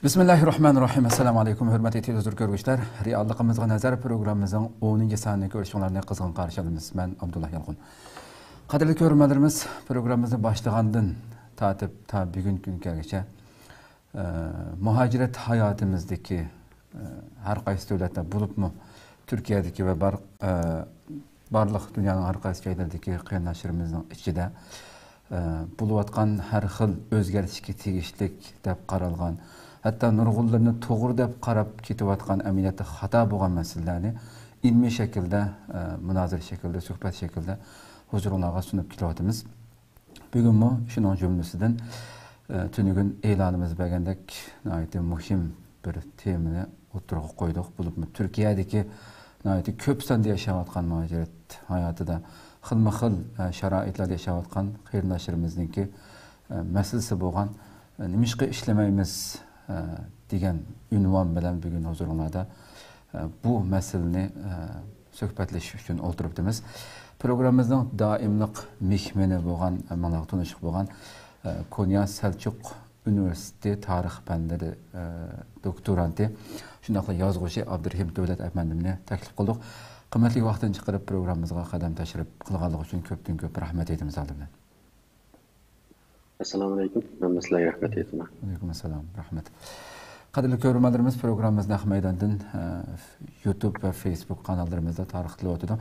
Bismillahirrahmanirrahim. Assalamu alaykum, hurmatli televizor ko'ruvchilar. Realligimizga nazar programmamizning 10-sonini ko'rishinglarni qizg'in qarshi olamiz. Men Abdullah Yalqun. Qadrli ko'ruvchilarimiz, programmamizni boshlagandan tortib ta bugungi kungacha muhojirat hayotimizdagi har qaysi davlatda bo'libmi Turkiyadagi va barliq dunyoning har qaysi joylaridagi qiynalishimizning ichida bo'layotgan har xil o'zgarishga tegishlik deb qaralgan, hatta nurg'unlarni to'g'ri deb qarab ketayotgan amaliyotda xato bo'lgan masalalarni ilmiy shaklda, munozara shaklda, suhbat shaklda huzuringizga sunib kelyapmiz. Bugunmi shuning jumlasidan tunugun e'lonimiz bergandek nihoyatda muhim bir temani o'tirg'a qo'ydik. Bo'libmi Turkiyadagi nihoyatda ko'p sonda yashayotgan muhojirat hayotida xilma-xil sharoitlarda yashayotgan qarindoshlarimizningki masalasi bo'lgan nimishqa ishlamaymiz degan unvon bilan bugun huzuringizda bu masalani suhbatlashish uchun o'tiribmiz. Programmamizning doimliq mehmoni bo'lgan, mana tanishib bo'lgan Konya Selçuk Üniversitesi tarix fanlari doktoranti, shunday yozuvchi Abdurahim Davlat afandimni taklif qildik. Qimmatli vaqtini chiqarib programmamizga qadam tashrif qilganligi uchun ko'pdan ko'p rahmat aytamiz oldindan. Assalomu alaykum. Men sizlarga rahmat aytaman. Alaykum assalom, rahmat. Qadrli ko'ruvchilarimiz, programmamizni Naq maydondan YouTube va Facebook kanallarımızda tarix qilyapti.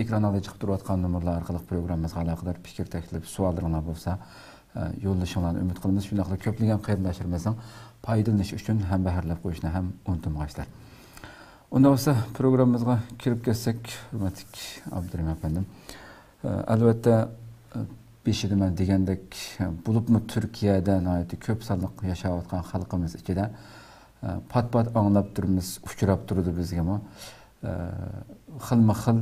Ekranlarda chiqib turayotgan nomerlar orqali programmamizga aloqador fikr, taklif, savollaringiz bo'lsa, yo'llashinglarni umid qilamiz. Shunday ko'plagan qarindoshlarimizning foydalanishi uchun ham baharlab qo'yishni ham unutmanglar. Unda olsa programmamizga kirib ketsak, hurmatli Abdurahim afandim. Albatta beshidiman degandek bo'libmi Turkiyada nihoyatda ko'p sonliq yashayotgan xalqimiz ichida pat-pat anglab turibmiz, uchrab turdi bizga xilma-xil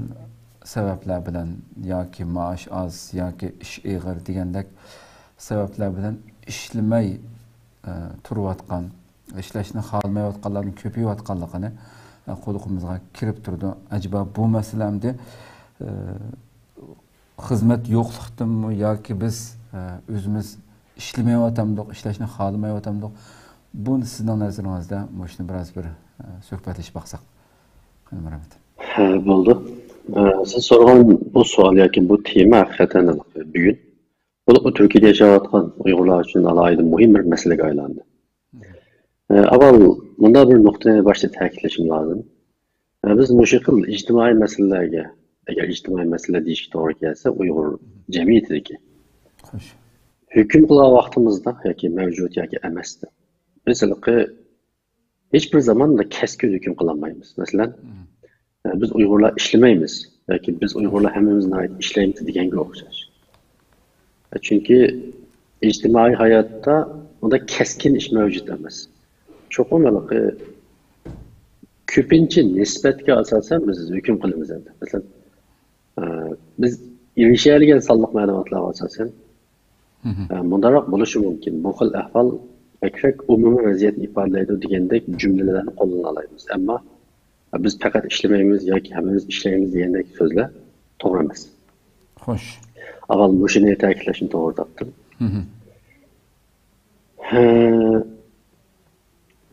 sabablar bilan yoki maosh oz yoki ish og'ir degandek sabablar bilan ishlamay turayotgan, ishlashni xohlamayotganlarning ko'payayotganligini qo'lig'imizga kirib turdi. Acaba bu masalamda xizmat yo'qlikdanmi yoki biz o'zimiz ishlamayotgandik, ishlashni xohlamayotgandik? Buni sizning nazaringizda shuni biroz bir suhbatlashib baqsak. Rahmat. Bo'ldi. Siz so'ragan bu savol yoki bu tema haqiqatan bugun bu Turkiyada yashayotgan Uyg'urlar uchun alohida muhim bir masalaga aylandi. Avval bunda bir nuqtani boshda ta'kidlashim lozim. Biz mushaqil ijtimoiy masalalarga, agar ijtimoiy masala deyishga to'g'ri kelsa, Uyg'ur jamiyatidagi hukm qilgan vaqtimizda yoki mavjud yoki emasdi. Mesela hiçbir zaman da keskin hüküm kılamayız. Mesela biz Uygurlar işlemeyiz. Belki biz Uygurlar hemimizin ait işleyimiz diyenge okuyacağız. Çünkü ictimai hayatta onda keskin iş mevcut demez. Çok olmalı ki köpinci nispetke asasen biz hüküm kılımız elde. Mesela biz ilişkilerden sallık malumatlar asasen bundarak buluşu mümkün. Bu xil ahval Ekrak umumi vaziyatni ifodalaydi degandek jumlalarni qo'lga olamiz. Ammo biz faqat ishlamaymiz yoki hammamiz ishlaymiz degandek so'zlar to'g'ri emas. Xo'sh. Avval shuni ta'kidlashni to'g'ri topdim.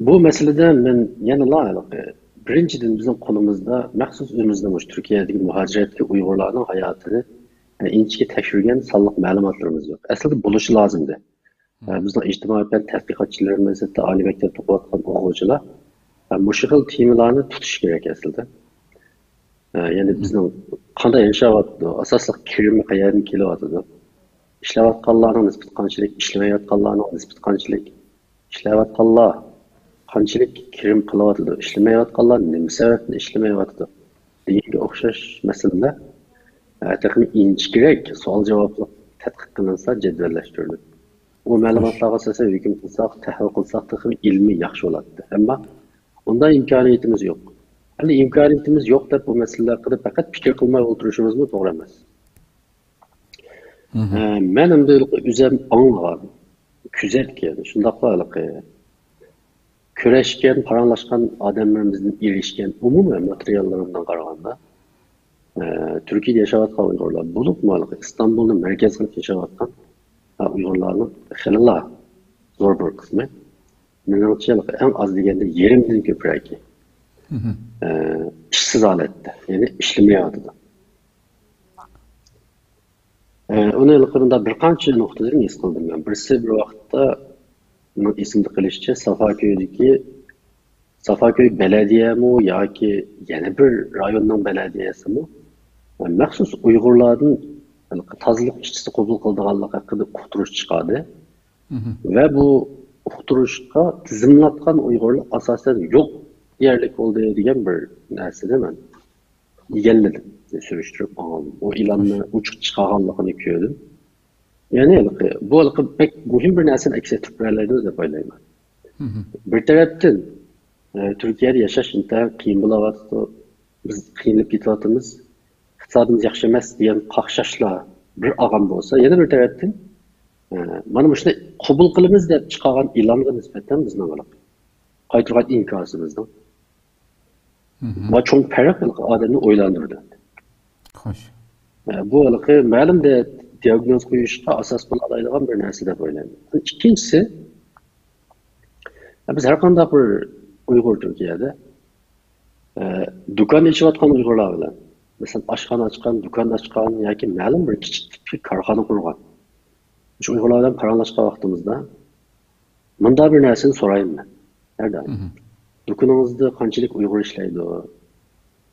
Bu masalada men yana loyiq. Birinchidan bizning qo'limizda maxsus o'zimizda Turkiyadagi muhojiratga Uyg'urlarning hayotini inchga tekshirgan sonliq ma'lumotlarimiz yo'q. Aslida bo'lishi lozimdi. Bizning ijtimoiy fan tadqiqotchilarimiz, hatto oliy maktabda o'qiyotgan o'quvchilar bu xil temalarni tutish kerak aslida. Ya'ni bizning qanday yashayapti, asosli kirimi qayerdan kelyapti, ishlayotganlarning nisbati qanchalik, ishlamayotganlarning nisbati qanchalik, ishlayotganlar qanchalik kirim qilyapti, ishlamayotganlar nima sababdan ishlamayapti deganga o'xshash masalalar haqiqatan inchkirak savol-javobli tadqiq qilinsa jadvallashtiriladi. O ma'lumotlarga asosan hukm qilsak, tahlil qilsak ham ilmiy yaxshi bo'ladi. Ammo undan imkoniyatimiz yo'q. Hali imkoniyatimiz yo'q deb bu masalalar haqida faqat fikr qilmay o'tirishimiz to'g'ri emas. Men endi o'zim anglagan, kuzatgan, shundaqlik kurashgan, paranglashgan odamlarimizning erishgan umumiy materiallarimdan qaraganda Turkiyada yashayotgan Uyg'urlar bo'libmi, Istanbulni markaz qilib yashayotgan Uyg'urlarning xilala zo'r bir qismi menimcha en az deganda yerimdan ko'proq ishsiz holatda, ya'ni ishlamayotdi. Uni ilqimda bir qancha nuqtadan his qildim men. Birisi bir vaqtda men esimda qilishicha Safaköy belediyemi yoki yana bir rayonning belediyasimi maxsus Uyg'urlardan tozalik ishchisi qabul qildiganligi haqida uqtirish chiqadi. Ve bu uqtirishga tizimlatgan Uyg'urlar asosan yo'q yerlik bo'ldi degan bir narsani men egalladim, surishtirib oldim. O ilanni uchiq chiqarganligini ko'rdim. Ya'ni bu pek muhim bir narsani aks etib beradi deb o'ylayman. Bir tarafdan Türkiye'de yaşaş intayin qiyin bo'layapti. Biz qiynalib ketyapmiz. Iqtisodimiz yaxshi emas degan qaqshashlar bir og'am bo'lsa, yana bir tarafdan mana shuni qabul qilamiz deb chiqargan e'longa nisbatan bizning qaytirgan inkosimizni va cho'ng farq odamni o'ylantirdi. Xo'sh. Bu ma'lum de diagnoz qo'yishga asos bo'la oladigan bir narsa deb o'ylayman. Ikkinchisi, biz har qanday bir Uyg'ur Turkiyada do'kon ochayotgan Uyg'urlar bilan, masalan, oshxona ochgan, do'kon ochgan yoki ma'lum bir kichik tipli korxona qurgan. Shu Uyg'urlar bilan paranglashgan vaqtimizda bunda bir narsani so'rayman men. Nerede? Do'koningizda qanchalik Uyg'ur ishlaydi?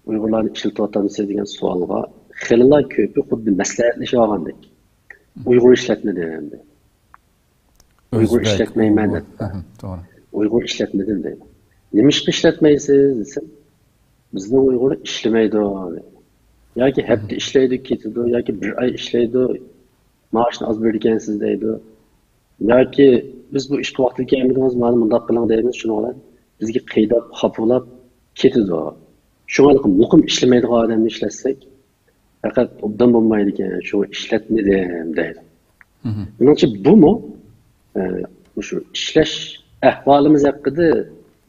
Uyg'urlarni ishlatyapmiz degan savolga xililar ko'pi xuddi maslahatlashib olgandek. Uyg'ur ishlatmadim dedi. Uyg'ur ishlatmayman dedi. To'g'ri. Uyg'ur ishlatmadim dedi. Nima ish ishlatmaysiz desam, bizning Uyg'urlar ishlamaydi dedi. Yoki hafta ishlaydi, ketadi, yoki bir oy ishlaydi, maoshni oz bergansiz deydi. Yoki biz bu ishga vaqtli kelmadingiz, mana bunday qiling deymiz, shuni olib bizga qaydab, xapolab ketadi. Shunga muqim ishlamaydigan odamni ishlatsak, faqat obdan bo'lmaydi ekan, shu ishlatmadim deydi. Menimcha bu mu? Shu ishlash ahvolimiz haqida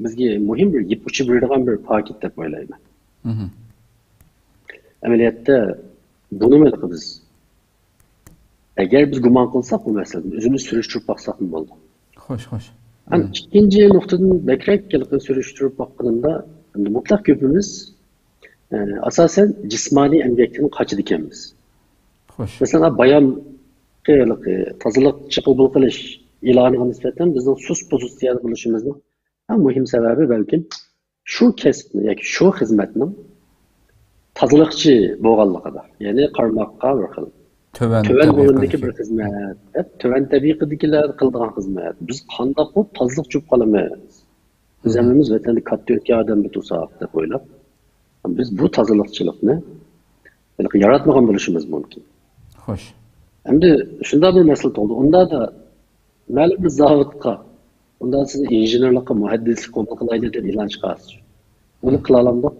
bizga muhim bir yip uchi beradigan bir paket deb o'ylayman. Amaliyotda buni biz agar biz gumon qilsak bu masalada o'zimiz surishtirib boqsak bo'ldi. Xo'sh. İkinci nuqtadan bakrak surishtirib boqqanimda mutlaq ko'pimiz asosan jismoniy emgakdan qochadi ekanmiz. Xo'sh. Masalan, bayon tozalik qabul qilish e'loniga nisbatan bizning sus pozitsiyada bo'lishimizning eng muhim sababi balkim shu kasbni yoki shu xizmatning tozalikchi bo'lganligida, ya'ni qarmoqqa bir xil Töven o'rindagi bir xizmat, töven tabiiyatdagilar qiladigan xizmat. Biz qanday qilib tozalik chop qilamiz? Biz hammamiz vatanda katta o'tgan odam tursak deb o'ylab, biz bu tozalikchilikni yaratmagan bo'lishimiz mumkin. Xo'sh. Endi shunday bir masala tug'ildi. Unda da ma'lum bir zavodga, unda siz injenerlikka, muhaddislik qabul qilaylik deb e'lon chiqarasiz. Uni qila olamdik.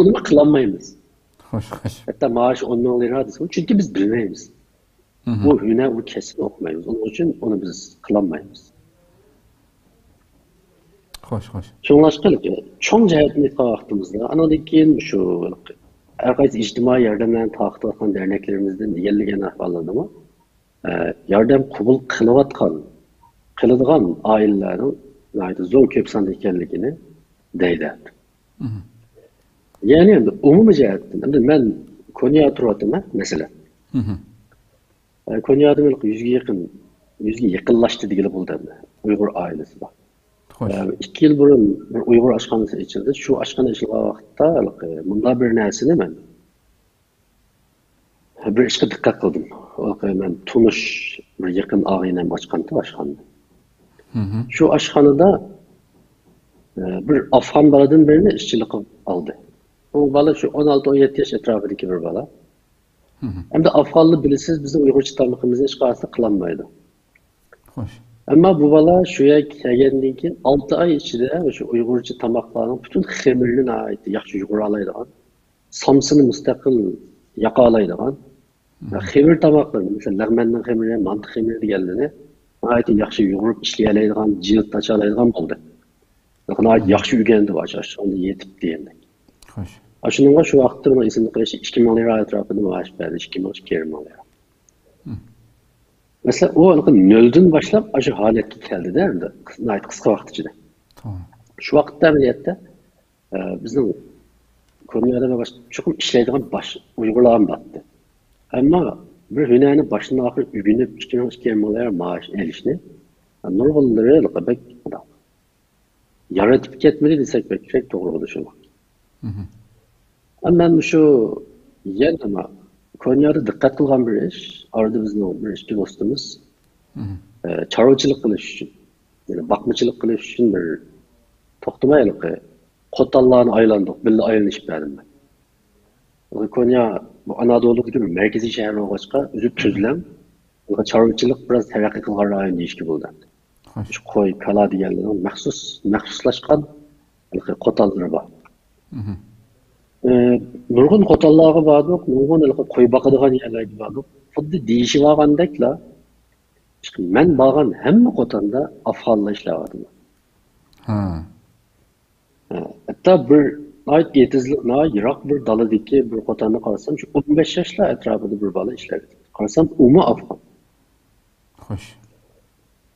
Uni qilolmaymiz. Xo'sh. Hatta maaş 10 milyon lira desem, çünkü biz bilmeyiz. Bu hüner, bu kesin okumayız. Onun için onu biz kılamayız. Xo'sh. Şunlaşqılık, çoğun cihetini vaxtımızda, anadaki şu herkes ictimai yardımdan takip atan derneklerimizden gelgen ahvallardı mı? Yardım kabul kılıdığan ailelerin zor köp sandı ekenligini deydi. Yani umumi cihetten, ben Konya'ya turuyordum mesela. Konya'da yüzge yakınlaştı diye buldu Uygur ailesi var. 2 yıl burun bir Uygur aşkhanası içildi. Şu aşkhana içildiği vakitte bunda bir nersini ben bir işe dikkat kıldım. Ben Tunuş bir yakın ağayla açkandı aşkhanada. Şu aşkhanada bir Afgan baladın birini işçilik aldı. O bala şu 16-17 yaş etrafındaki bir bala. Hem de Afganlı bilisiz bizim Uygurca tarmıkımızı hiç karşısında kılanmaydı. Hoş. Ama bu bala şuya geldiğinden ki 6 ay içinde şu Uygurca tamaklarının bütün xemirine ait yaxşı Uygur alaydıgan, samsını müstakil yaka alaydıgan, xemir tamaklarını, mesela lağmennin xemiri, mantı xemiri geldiğini ait yaxşı Uygur işleyelaydıgan, cilt taşı alaydıgan oldu. Ait yaxşı ügendi var, aşağıda yetip diyendik. Hoş. Aşınınca şu vaxtda buna isimli qilish 2 milyon lira etrafında maaş verdi, 2 milyon lira. Mesela o nölden başlap aşı haletki geldi değil mi? Kısa vaqt içinde. Tamam. Şu vaqtda amaliyotda bizning Konya'da ve başka çoxum işleydiğin Uygurlar battı. Ama bir hünayını başından ahir ügünüp 2 milyar maaş elişini nurgulları bek yaratıp ketmeli desek pek doğru olur şu. Ama ben şu yanıma Konya'da dikkat kılgan bir iş, arada bizim bir işçi dostumuz çarvıçılık kılış için, yani bakmacılık kılış için bir toxtamaylık Kotallarını aylandık, birle ayrılışıp verdim ben. Konya bu Anadolu'daki bir merkezi şehir oluşka üzüp çözülen çarvıçılık biraz terakki kılgan rayın deyişki buldu. Şu koy, kala diyenlerin məxsuslaşkan kotalları var. Nurgun kotalları vardı, nurgun koy bakıdığan yerler vardı. Fıddı deyişi vargandakla men bağın hem kotanda afganla işlevardı. Hatta bir ait yetizlik, Irak bir dalıdaki bir kotanda kalsam, şu 15 yaşla etrafında bir balı işlerdi. Kalsam umu Afgan. Hoş.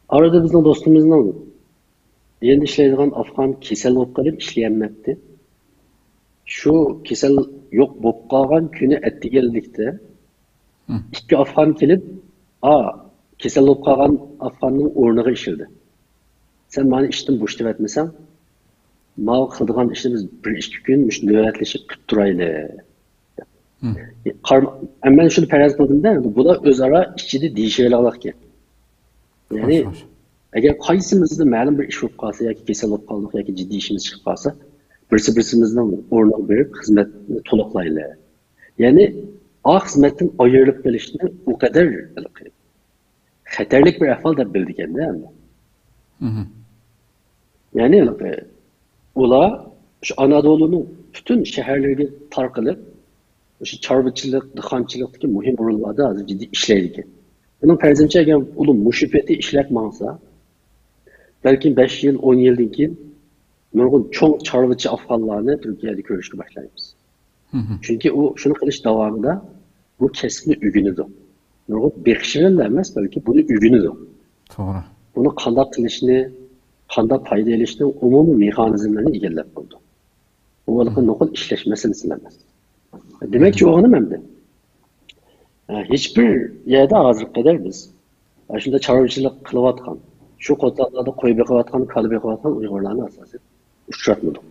Arada bizim dostumuz ne oldu? Yeni işleydiğin Afgan kesel olup kalıp işleyenmekti. Şu kesel yok bop kalgan günü etti geldikte iki Afgan gelip kesel olup kalgan Afgan'ın ornağı işirdi. Sen bana işten boş etmesen mal kıldığın işte biz bir 2 gün nöbetleşip tutturaylı. Ben şunu perez kıldım değil mi? Bu da öz ara işçide değişeyle alak ki. Yani eğer kaysimizde məlum bir iş olup kalsa, ya ki kesel olup kaldık, ya ki ciddi işimiz çıkıp kalsa, birisi-birsimizden ornak verip hizmetini tolaklayla. Yani hizmetin ayrılıp gelişini o kadar xəterlik bir ahval da bildik değil mi? Yani ola şu Anadolu'nun bütün şehirleri tarqılıb, şu çarvıçılık, dıxançılıktaki mühim urullarda azı ciddi işleydik. Bunun perzimçe eğer ulu müşüfeti işletmezse, belki 5 yıl, 10 yıldan keyin nurgun çok çarvıçı Afganlarını Türkiye'de görüşke başlayırız. Çünkü o şunu kılış davamında bu kesinlikle ügünüdür. Nurgun bir kişinin demez belki bunu ügünüdür. Doğru. Bunu kandak kılışını, kandak payda elişini umumi mekanizmlerini ilgilep buldu. Bu balıkın nokul işleşmesini silemez. Demek ki o hanım hem de. Hiçbir yerde hazırlık eder biz. Şimdi çarvıçılık kılıvatkan, şu kotalarda koyu bekavatkan, kalı bekavatkan Uygurlarını asasen uçratmadık.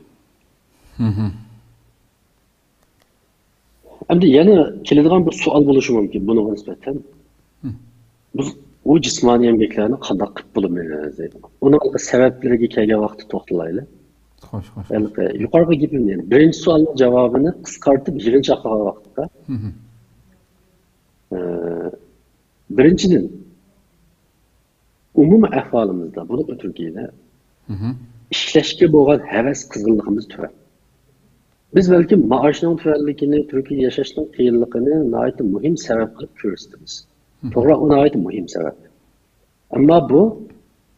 Hem de yeni kilitliğen bir sual buluşu mümkün buna nispeten. Biz o cismani emgeklerini kandak kıp bulunmayacağız. Onun sebepleri kelge vakti toxtalaylı. Hoş. Yani yukarıda gibi yani. Birinci sualın cevabını kıskartıp birinci akıva vaktiga. Birinciden umum ahvalımızda, bunu Türkiye'de işleşke boğan heves kızgınlığımız tüver. Biz belki maaşının tüverlikini, Türkiye yaşaşının kıyınlıkını ait mühim sebep kılıp körüstümüz. Doğru, ona ait mühim sebep. Ama bu,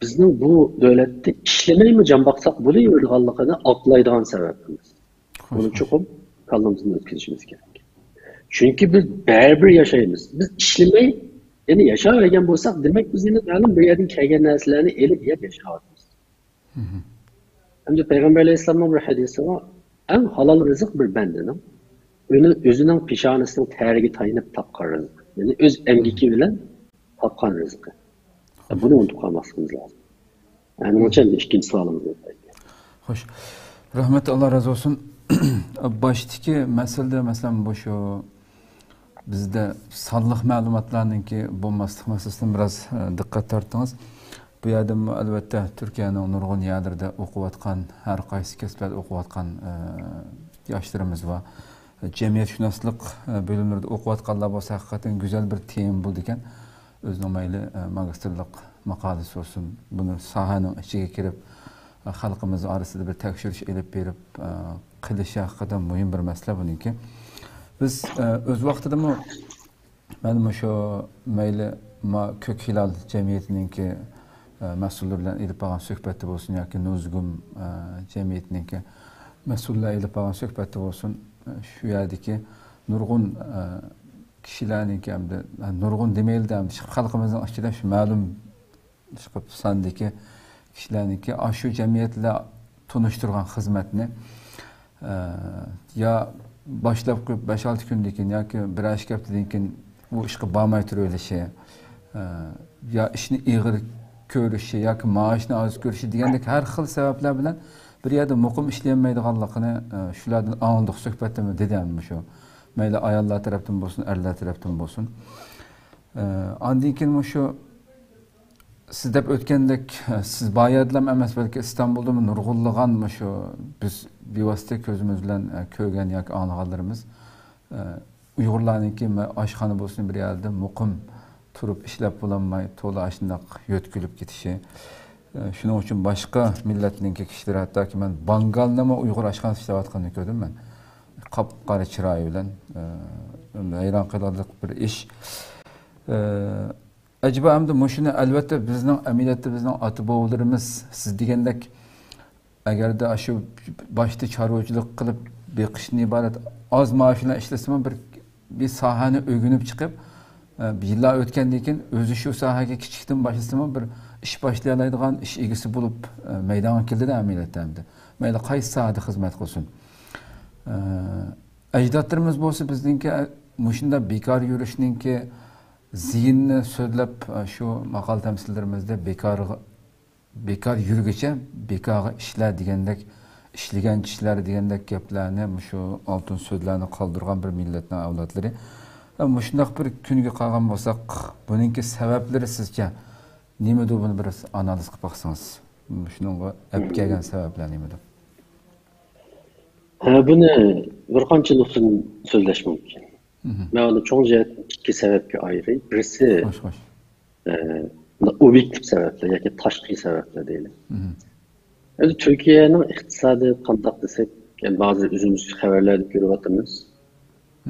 bizning bu devlette işlemey mi can baksak bunu yürüdüğünlüğünü aklaydıgan sebebimiz. Bunu çokum kallımızın ötküzüşümüz gerek. Çünkü biz bərabər yaşayımız. Biz işlemey, yani yaşayırken bolsak demek biz yine bir yerden kelgen nəslərini elib yer yaşayırız. Hem de Peygamber Aleyhisselam'ın bir hadisi var. En halal rızık bir bendenim. Özünün pişanısının terigi tayinip tapkan rızık. Yani öz emgiki bilen tapkan rızık. Bunu unutukamazsınız lazım. Yani onun için de ikinci sualımız yok. Hoş. Rahmet Allah razı olsun. Baştaki meselede mesela bu şu bizde sallık malumatlarınki bulmaslık meselesine biraz dikkat tarttınız. Bu yerde elbette Türkiye'nin nurgun yerlerde okuvatkan, her kaysi kesbet okuvatkan yaşlarımız var. Cemiyetşünaslık bölümlerde okuvatkanlar olsa hakikaten güzel bir teyin buldu iken özlemeyle magisterlik makalesi olsun. Bunu sahanın içine girip halkımız arasında bir tekşiriş edip verip kılışı hakikaten mühim bir mesele bununki. Biz öz vaxtida mı benim şu meyli kök hilal cemiyetininki mesulü bilen edip bağın söhbeti olsun ya ki Nuzgum cemiyetininki mesulle edip bağın söhbeti olsun şu yerdeki nurgun kishilarniki hamda nurg'un demaydi ham xalqimizning ichida shu ma'lum sondagi kishilarniki shu jamiyatlar tunishtirgan xizmatni yo boshlab qo'yib 5-6 kundan keyin yoki bir haftadan keyin bu ishga bormay turilishi yo ishni ig'ir ko'rishi yoki maoshni oz ko'rishi degandek har xil sabablar bilan bir yerda muqim ishlayolmaydiganligini shulardan angliq suhbatda dedim shu. Mayli ayollar tarafdan bo'lsin, erlar tarafdan bo'lsin. Ondan keyin shu siz deb o'tgandek siz bayadlam emas balki Istanbulda nurg'unlagan shu biz bevosita ko'zimiz bilan ko'rgan yoki anglaganlarimiz Uyg'urlarniki oshxona bo'lsin bir yerda muqim turib ishlab bo'lolmay to'la shundoq yo'tkilib ketishi. Shuning uchun boshqa millatningki kishilar hattoki men Bangalnama Uyg'ur oshxonasida ishlayotganini ko'rdim men. Qop-qora chiroyi bilan hayron qoladigan bir ish. Acaba hamda mushuni albatta bizning amaliyotda bizning ota-bobolarimiz siz degandek agarda shu boshda chorvachilik qilib beqishni iborat oz maosh bilan ishlasam bir sohani o'rganib chiqib yillar o'tgandan keyin o'zi shu sohaga kichikdan boshlasam bir ish boshlay oladigan ish egasi bo'lib maydonga keldi-da amaliyotda hamda. Mayli qaysi sohada xizmat qilsin. Ajdodlarimiz bo'lsa bizningki mushunda bekor yurishninki ziynni so'zlab shu maqol tamsillarimizda bekor yurgicha bekorga ishlar degandek ishlagan kishilar degandek gaplarni shu oltin so'zlarni qoldirgan bir millatning avlodlari. Mushundaq bir kunga qolgan bo'lsak, buningki sabablari sizcha nimadir buni bir analiz qilib baksangiz. Shuning olib kelgan sabablar nimadir? Buni bir qancha nuqtadan so'zlash mumkin. Men uni cho'njat ikki sababga ayirib, birisi obyektiv sabablar yoki tashqi sabablar deylik. Endi Turkiyaning iqtisodi qandoq desak, ba'zi o'zimiz xabarlarda ko'ryapmiz.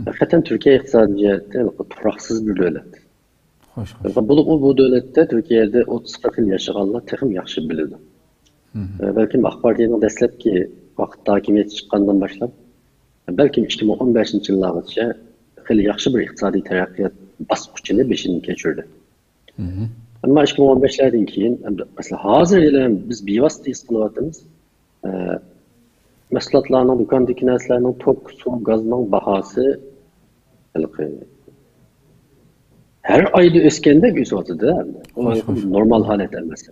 Hakikaten Türkiye iqtisodiyoti turaksiz bir davlat. Bu davlatda Turkiyada 30-40 yil yashaganlar texim yaxshi biladi. Balki AK Partiyaning dastlabki vaqtda hokimiyat chiqqandan boshlab, balki 2015-yillargacha xeyli yaxshi bir iqtisodiy taraqqiyot bosqichini beshidan kechirdi. Ammo 2015'lerden keyin, mesela hozir biz bevosita his qilyapmiz. Mahsulotlarning, do'kondagi narsalarning, tok, suv, gazning bahasi her ayda o'sganda o'syapti-da. Normal holat emas.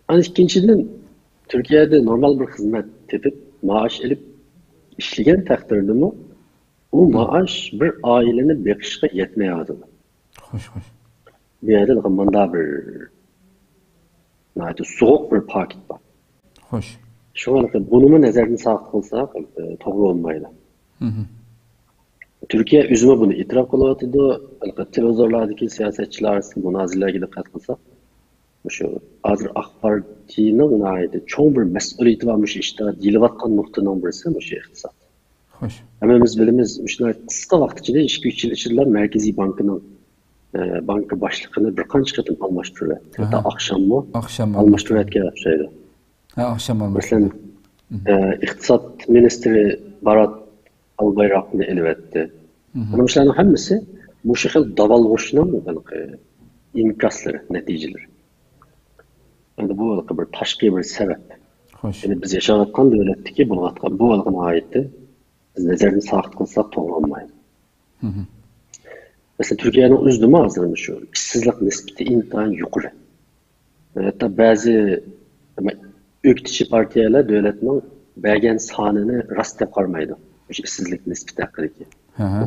Ana ikkinchidan Turkiyada normal bir xizmat tepib, maosh olib ishlagan taqdirdami, u maosh bir oilani beqishga yetmayadi. Xo'sh. Bu yerda manda bir so'q bir paket bor. Xo'sh. Şuna bunu nazardan saqit qilsak, to'g'ri bo'lmaydi. Türkiye üzümü bunu itiraf kılavatı. Televizorlardaki siyasetçiler arasında münazirlerine dikkat kılsak, şu hazır AK Parti'nin ait çok bir mesuliyeti varmış işte dilivatkan noktanın birisi bu şey iktisat. Hoş. Ama biz bilimiz, şunlar kısa vakit içinde iş güççiler Merkezi Bank'ın banka başlıkını bir kanç katın almıştırıyor. Hatta akşam mı? Akşam almıştırıyor ki şeyde. Akşam almıştırıyor. Mesela İktisat Ministri Barat Albayrak'ını elbette. Bunun işlerinin hepsi bu şekilde davalgıçının inkasları, neticeleri. Yani bu bir taşkı bir sebep. Hoş. Yani biz yaşamaktan devletti ki bu algına aitti. Biz nezarını saqit kılsak to'g'rilanmaydi. Mesela Türkiye'nin üzdümü hazırmış şu. İşsizlik nispeti intayin yukarı. Hatta bazı öktişi partiyalar devletinin bergen sanını rast yaparmaydı. İşsizlik nispeti hakkındaki.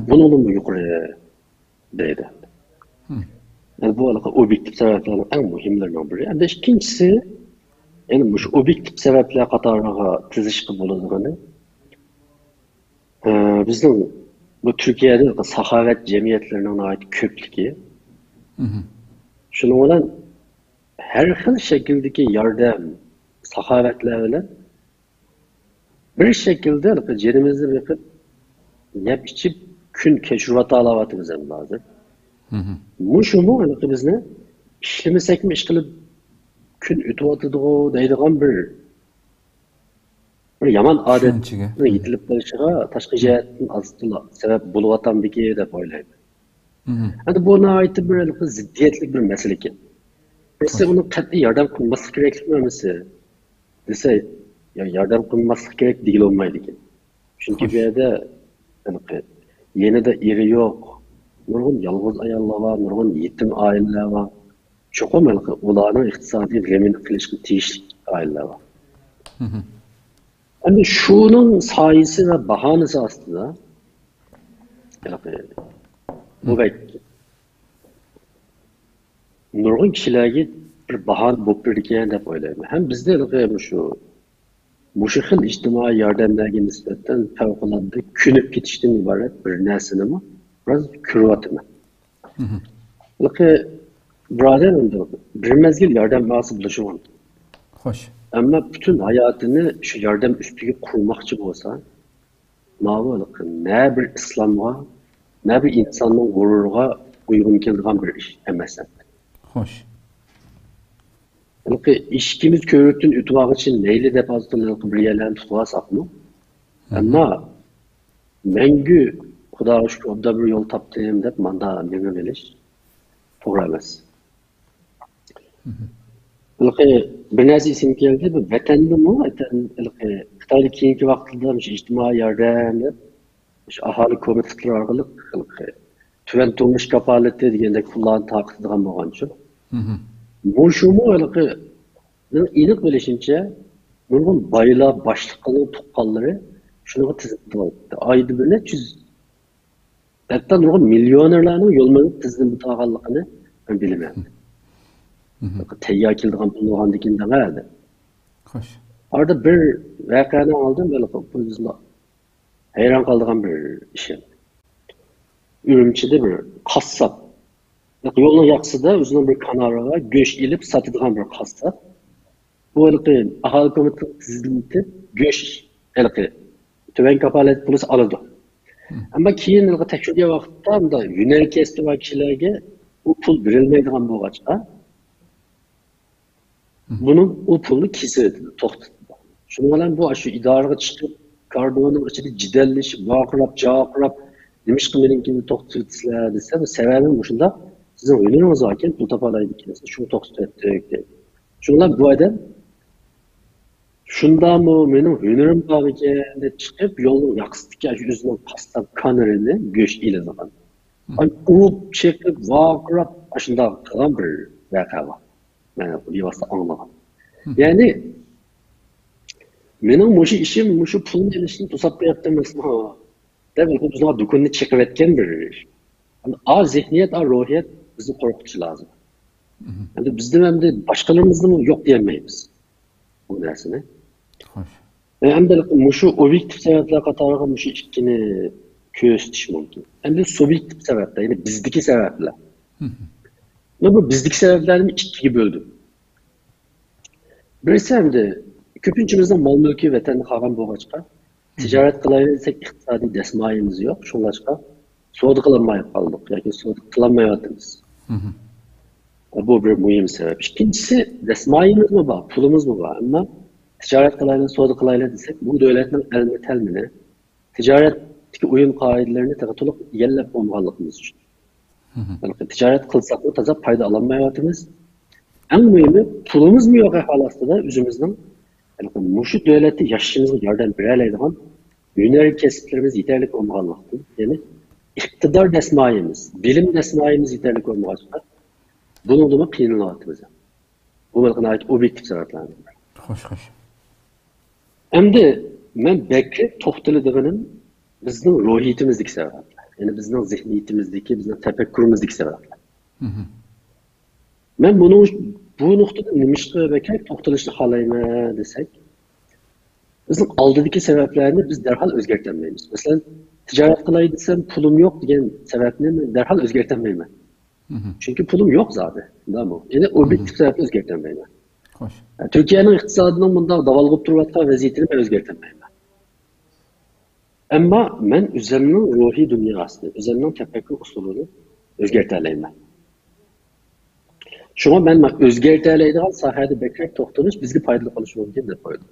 Bunun mu yukarı deydi. Yani bu alaka objektif sebeplerin en mühimlerinden biri. Yani ikincisi, yani bu objektif sebepler katarına tizişki bulunduğunu, bizim bu Türkiye'de sahavet cemiyetlerine ait köplüğü, şunu olan her xil şekildeki yardım, sahavetlerle bir şekilde cerimizde bakıp yap içip gün keşruvatı alavatımız hem lazım. Muşumu biz ne? İşlemesek mi iş kılıp gün ütüvatıdı o deydiğen bir bir yaman Tushunchaga. odatni yetilib qolishiga tashqi jihatdan azizlar sabab bo'lyotgandiki deb o'ylayman. Endi bu nihoyatda bir ziddiyatli bir masala ekan. Birisi uni qat'iy yordam qilmaslik kerakligimi desa, yordam qilmaslik kerak deyilolmaydi ekan. Chunki bu yerda yanada eri yo'q, nurg'un yolg'iz ayollar bor, nurg'un yetim oilalar bor. Cho'qim ularning iqtisodiy g'amini qilishga tegishli oilalar bor. Endi shuning soyasi va bahonasi ostida bu nurg'un kishilarga bir bahona bo'lib bergan deb o'ylayman. Ham bizda shu xil ijtimoiy yordamlarga nisbatan favqulodda ko'nib ketishdan iborat bir narsani biroz ko'ryapman. Birodar bir mezgil yordam olsa bo'lishi mumkin. Xo'sh. Ammo butun hayotini shu yordam ustiga qurmoqchi bo'lsa, ne bir islomga, ne bir insonning g'ururiga uygun keladigan bir ish emas. Xo'sh. İşkimiz körükten ütüvaq için neyle dep azdılar bir yerlerini tutulasak mı? Ama mengü Xudoga şükür obda bir yol taptım dep manda neme beliş to'g'ri emas. Bir narsa esim keldi, bu vatanda Xitoyda keyingi vaqtda ijtimoiy yordam deb aholi komitetleri orqali tuvan turmush kapolati degandek pullarni taqdirgan bo'lgancha. Bu şumu iliq bilishimcha, nurg'un boylar boshliqlarning tuqqanlari shunga tizimda olibdi. Oyda bir necha yuz, hatto nurg'un millionerlarning yo'lmani tizimda taqalligini men bilaman. Tayyor kelgan pul bo'lgandikin demadi. Xo'sh. Orada bir voqeani oldim, böyle hayron qolgan bir ishim. Ürümchida bir qassob yo'lning yoqsida o'zining bir kanaraga go'sht ilib sotadigan bir qassob. Bu aholi komiteti tizimida go'sht tuvan kapolat pulisi oladi. Ammo keyin tekshirgan vaqtda unda yo'nalkasi va kishilarga u pul berilmaydigan bo'lg'achqa bunun o pulni kesirdi, to'xtatdi. Shuning bilan bu shu idoraga chiqib, kordonning ichida jidallashib, vaqirab, javoqirab, nimishqa meninkini to'xtatsizlar desa, bu sababi shunda sizin o'yinimiz ekan, pul topalaydi ekansiz, shuni to'xtatdik dedi. Shunlar bu odam shundami mening hunarim bor ekan deb chiqib, yo'lning yoqsidagi o'zining qastab kanarini go'sht iladigan. U chekib, vaqirab, shunda qilgan bir voqea bor. Yani bir vasta anlamadım. Yani benim muşu işim muşu pulun gelişini tosap yaptım mesela. Tabii ki bizden dükkanını çekip etken bir iş. Yani a zihniyet, a ruhiyet bizi korkutucu lazım. Yani bizden hem de başkalarımızda mı yok diyemeyiz. Bu dersine. Hem de muşu objektif sebepler katarına muşu işkini köstüş mümkün. Hem de subjektif sebepler, yani bizdeki sebepler. Bu bizdeki sebeplerini ikiye böldüm. Birisi hem de köpünçümüzden mal mülki vatanı kalan boğaçka, ticaret kılayırsak iktisadi desmayemiz yok. Şunlaşka soğudu kılanmayıp kaldık. Yani soğudu kılanmayatımız. Bu bir mühim sebep. İkincisi desmayemiz mi var, pulumuz mu var? Ama ticaret kılayırsak soğudu kılayırsak desek bu devletin elinde telmini, ticaretteki oyun kaidelerini tekatılık yerlep olmalıklığımız için. Yani ticaret kılsak da taza payda alamayatımız. En mühimi pulumuz mu yok halasında da üzümüzden muşu devleti yaşımızı yardım bireylerden yönelik kesitlerimiz yeterlik olmalıktır. Yani iktidar desmayemiz, bilim desmayemiz yeterlik olmalıktır. Bunu da kıyınlattı bize. Bu bakın ait objektif sebeplerden. Hoş. Hem de ben belki toxtalıdığının bizim ruhiyetimizdeki sebepler. Yani bizim zihniyetimizdeki, bizim tefekkürümüzdeki sebepler. Ben bu noktada nimişte belki toxtalışını halayma desek, bizim aldıdaki sebeplerini biz derhal özgertenmeyiz. Mesela ticaret kılayı desem pulum yok diyen sebeplerini derhal özgertenmeyim. Çünkü pulum yok zaten. Değil mi? Yani objektif sebeple özgertenmeyim. Yani Türkiye'nin iktisadının bunda davalgıp durmakta vaziyetini ben özgertenmeyim. Ama ben üzerinin ruhi dünyasını, üzerinin tefekkür usulünü özgerteleyim. Şuna ben özgerteleydiğim sahada bekleyip toxtanış bizge faydalı konuşmamız de koydum.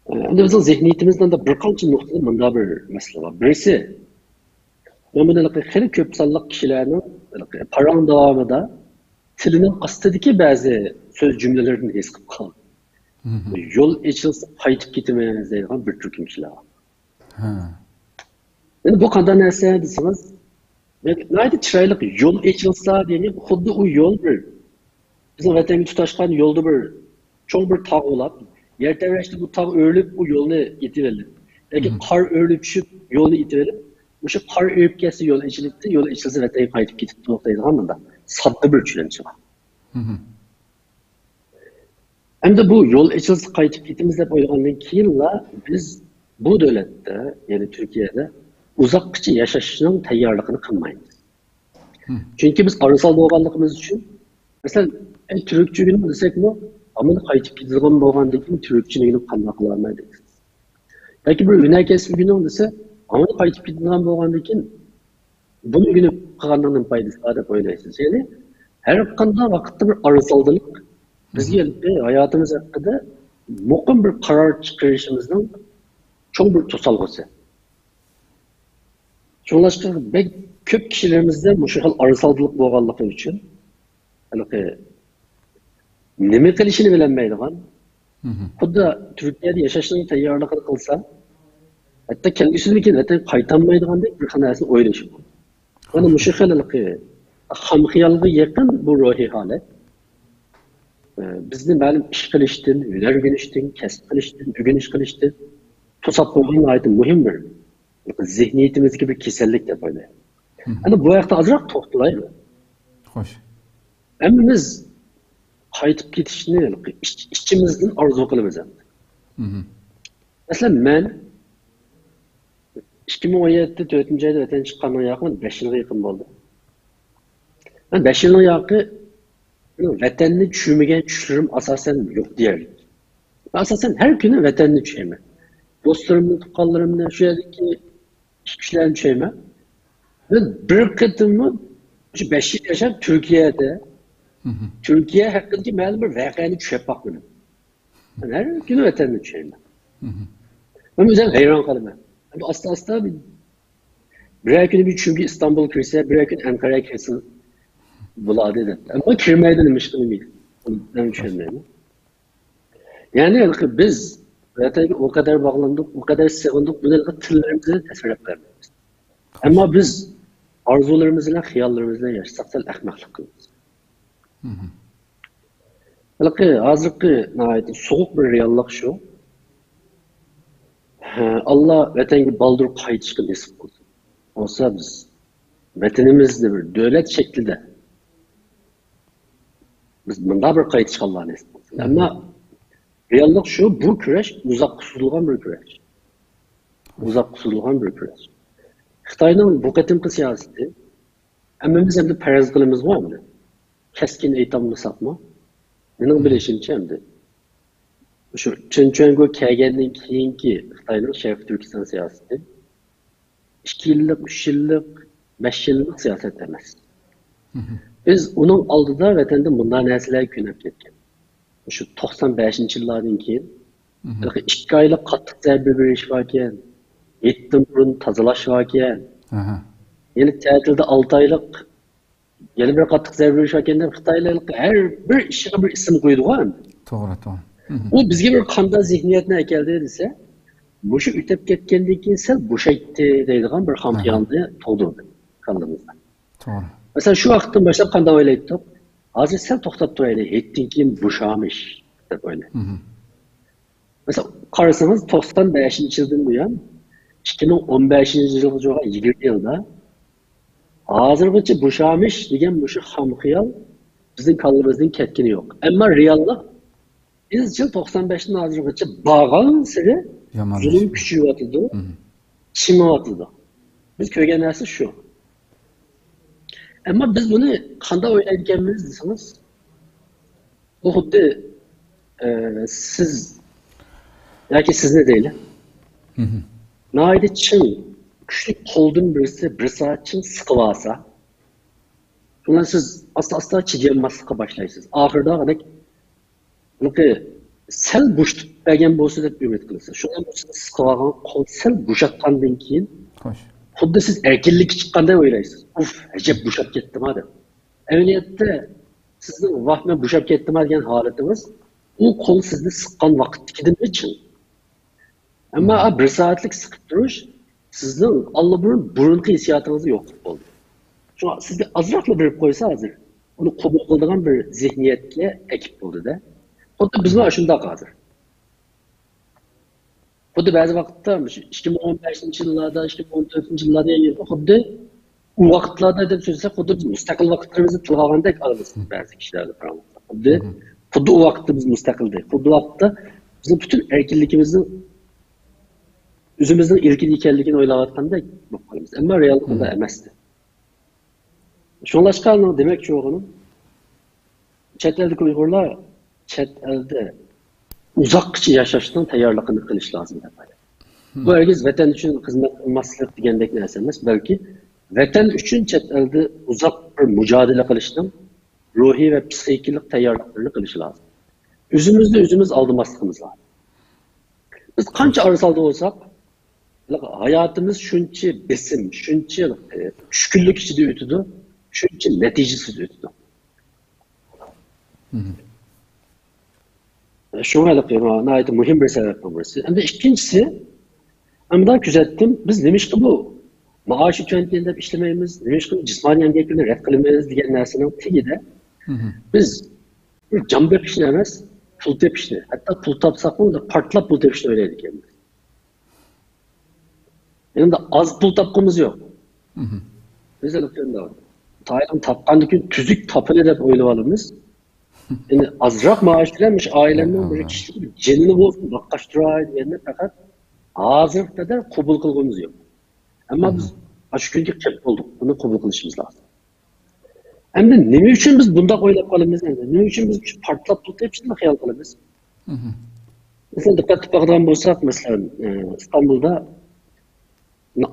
Endi bizning zehniyatimizdan da bir qancha nuqtada bunda bir masala bor. Birisi, mana xili ko'p sonli kishilarning parang davomida tilining ostidagi ba'zi so'z jumlalarni his qilib qoldi. Yo'l ochilsa qaytib ketamiz deydigan bir turkum kishilar. Endi bu qanday narsa desangiz, nayda chiroyli yo'l ochilsa degan xuddi u yo'l bir bizim vatanga tutashgan yo'lda bir cho'ng bir tog' bo'lib, yer tevrashda bu tog' o'rilib, u yo'lni yetiverdi. Yoki qor o'rilib tushib, yo'lni yetiverib, o'sha qor o'rib ketsa yo'l ochilibdi, yo'l ochilsa vatanga qaytib ketibdi deydigan bunda. Sodda bir tushuncha bor. Endi bu yo'l ochilsa qaytib ketamiz deb o'ylagandan keyinla biz bu davlatda, ya'ni Turkiyada uzoqgacha yashashning tayyorligini qilmaymiz. Chunki biz arzal bo'lganligimiz uchun, masalan, Türkçülüğünü desek mi? Ama qaytib ketadigan bo'lgandan keyin Türkçülüğünü qanday qila olmaydi. Yoki bir ünakesi günü desa, ama qaytib ketadigan bo'lgandan keyin buni günü qilgandan foydasi bor deb o'ylaysiz. Ya'ni har qanday vaqtda bir arzaldilik bizga hayotimiz haqida muqim bir qaror chiqarishimizning cho'ng bir to'salg'usi. Shunlashqa ko'p kishilarimizda shu xil arzaldilik bo'lganligi uchun nima qilishini bilmaydigan, xuddi Turkiyada yashashning tayyorligini qilsa, hatto kelgusidan qaytolmaydigandek bir narsani o'ylashi mumkin. Mana shu xilqi xomxiyolga yaqin bu ruhiy holat. Bizni ma'lum ish qilishdan, hunar o'rganishdan, kasb qilishdan, o'rganish qilishdan to'sab qo'ygan aytib muhim bir zehniyatimizga bir kasallik deb o'ylayman. Ana bu haqda ozroq to'xtalaylik. Xo'sh. Hammamiz qaytib ketishni ichimizdan orzu qilamiz. Masalan, men 2017 4-oyda vatan chiqqandan yaqin 5 yilga yaqin bo'ldi. Men 5 yilning yaqin vatanni tushunmagan tushlarim asosan yo'q deyarlik. Asosan har kuni vatanni tushayman. Do'stlarimni, tuqqanlarimni, shu yerdagi kishilarni tushayman. Men bir qatimni shu 5 yil yashab Turkiyada Türkiye hakkındaki ma'lum bir voqeani tushunib boqdim. Men har kuni vatanni tushayman. Men o'zim hayron qolaman. Asta bir kuni bir chunki İstanbul kirsa, bir kun Ankara kirsa bo'ladi deb. Ammo kirmaydi nima ish qilmaydi. Ben tushunmayman. Yani biz vatanga o kadar bağlandık, o kadar sığındık, bunları tillerimize tasvir etmiyoruz. Ama biz arzularımızla, hayallerimizle yaşasak da ahmaklık kılıyoruz. Hozirgi so'g'uq bir reallik shu. Allah vatanga baldur qaytishga nasib qilsin. Olsa biz vatanimizda bir davlat shaklida biz bunday bir qaytishga Allah nasib qilsin. Ammo reallik shu, bu kurash uzoqqa suzilgan bir kurash. Uzoqqa suzilgan bir kurash. Xitoyning bu qatimqi siyosati hammamiz endi faraz qilamiz bo'mi? Keskin aytammasakmı? Benim bilişimçe endi. Şu Çinçöngo kelgandan keyingi Xitoyning Sharq Turkiston siyosati 2 yillik, 3 yillik, 5 yillik siyoset emas. Biz uning oldida vatanda bunday narsalar ko'nib ketgan. Şu 95-yillardan keyin 2 oylik qattiq zarba berish bor ekan, 7 burun tozalash bor ekan. Ya'ni ta'tilda 6 oylik yana bir qattiq zarba berish ekan deb Xitoylik har bir ishga bir ism qo'ydi-ku. To'g'ri. U bizga bir qanday zihniyatni akeldi desa, bu shu o'tib ketgandan keyin sal bo'shaytdi deydigan bir xomxiyolni tug'dirdi qalbimizda. To'g'ri. Masalan, shu vaqtdan boshlab qanday o'ylaydik? Hozir sal to'xtab turaylik, yetdan keyin bo'shamish deb o'ylaydi. Masalan, qarasangiz 95-yildan buyon 2015-yilga 20 yilda hozirgacha bo'shamish degan shu xomxiyol bizning qalbimizdan ketgani yo'q. Ammo reallik izchil 95dan hozirgacha borgan siri zulm kuchayyotdi, chimayotdi. Biz ko'rgan narsa shu. Ammo biz buni qanday o'ylayotganimiz desangiz, bu xuddi siz yoki sizni deylik. Nayda chin kuchli qo'ldan birisi bir soat chin siqib olsa, shundan siz asta-asta chidamaslikqa boshlaysiz. Oxirida bunaqa sel bo'shitib bergan bo'lsa deb umid qilasiz. Shundan bo'lsa siz qilgan qo'l sel bo'shatgandan keyin Xo'sh. xuddi siz erkinlikka chiqqanday o'ylaysiz. Uf, ajab bo'shab ketdimi deb. Amaliyotda sizning vaqtni bo'shab ketdimi degan holatingiz u qo'l sizni siqqan vaqtdagidan chin. Ammo bir soatlik siqib turish sizning allabirun burunqi hissiyotingizni yo'qotib bo'ldi. Shuna sizga azroqla berib qo'ysa hozir uni qabul qiladigan bir zihniyatga ekib bo'ldi-da. Xuddi bizga shunday hozir. Xuddi ba'zi vaqtda 2015-yillarda, 2014-yillarda xuddi u vaqtlarda deb so'zlasak, xuddi biz mustaqil vaqtlarimizni tilga olgandek olamiz ba'zi kishilarda. Xuddi u vaqtda biz mustaqildik. Xuddi u vaqtda bizning butun erkinligimizni o'zimizning erkin ekanligini o'ylayotgandek bo'lib qolamiz. Ammo reallikda emasdi. Shunlashqa demakchi o'g'lim, chet eldagi Uyg'urlar chet elda uzoqcha yashashdan tayyorligini qilish lozim deb o'ylayman. Bu ergiz vatan uchun xizmat qilmaslik degandek narsa emas, balki vatan uchun chet elda uzoq bir mujodala qilishdan ruhiy va psixikalik tayyorliklarni qilish lozim. O'zimizni o'zimiz aldamasligimiz lozim. Biz qancha arsalda bo'lsak, hayotimiz shuncha besim, shuncha tushkunlik ichida o'tadi, shuncha natijasiz o'tadi. Şuna ait muhim bir sebep burası. Hem de ikincisi, hem daha küzettim, biz demiş ki bu maaşı kentinde işlememiz, demiş ki cismani emeklerini red kılmayız diyen nesinin teki de biz bir cam tepişini emez, pul tepişini, hatta pul tapsak mı da partlap pul tepişini öyleydik yani. Yani de az pul tapkımız yok. Biz de bakıyorum da var. Taylan tapkandık tüzük tapını da oylavalımız. Yani azrak maaş dilenmiş ailemden bir kişi cenini olsun, bakkaştıraydı yerine fakat hazırlıkta da kabul kılgımız yok. Ama biz aşk günce kep olduk. Bunu kabul kılışımız lazım. Hem de ne için biz bunda koyup kalımız yani? Ne için biz partlap tutup hepsini hayal kalımız? Mesela dikkat bakıdan bulsak mesela İstanbul'da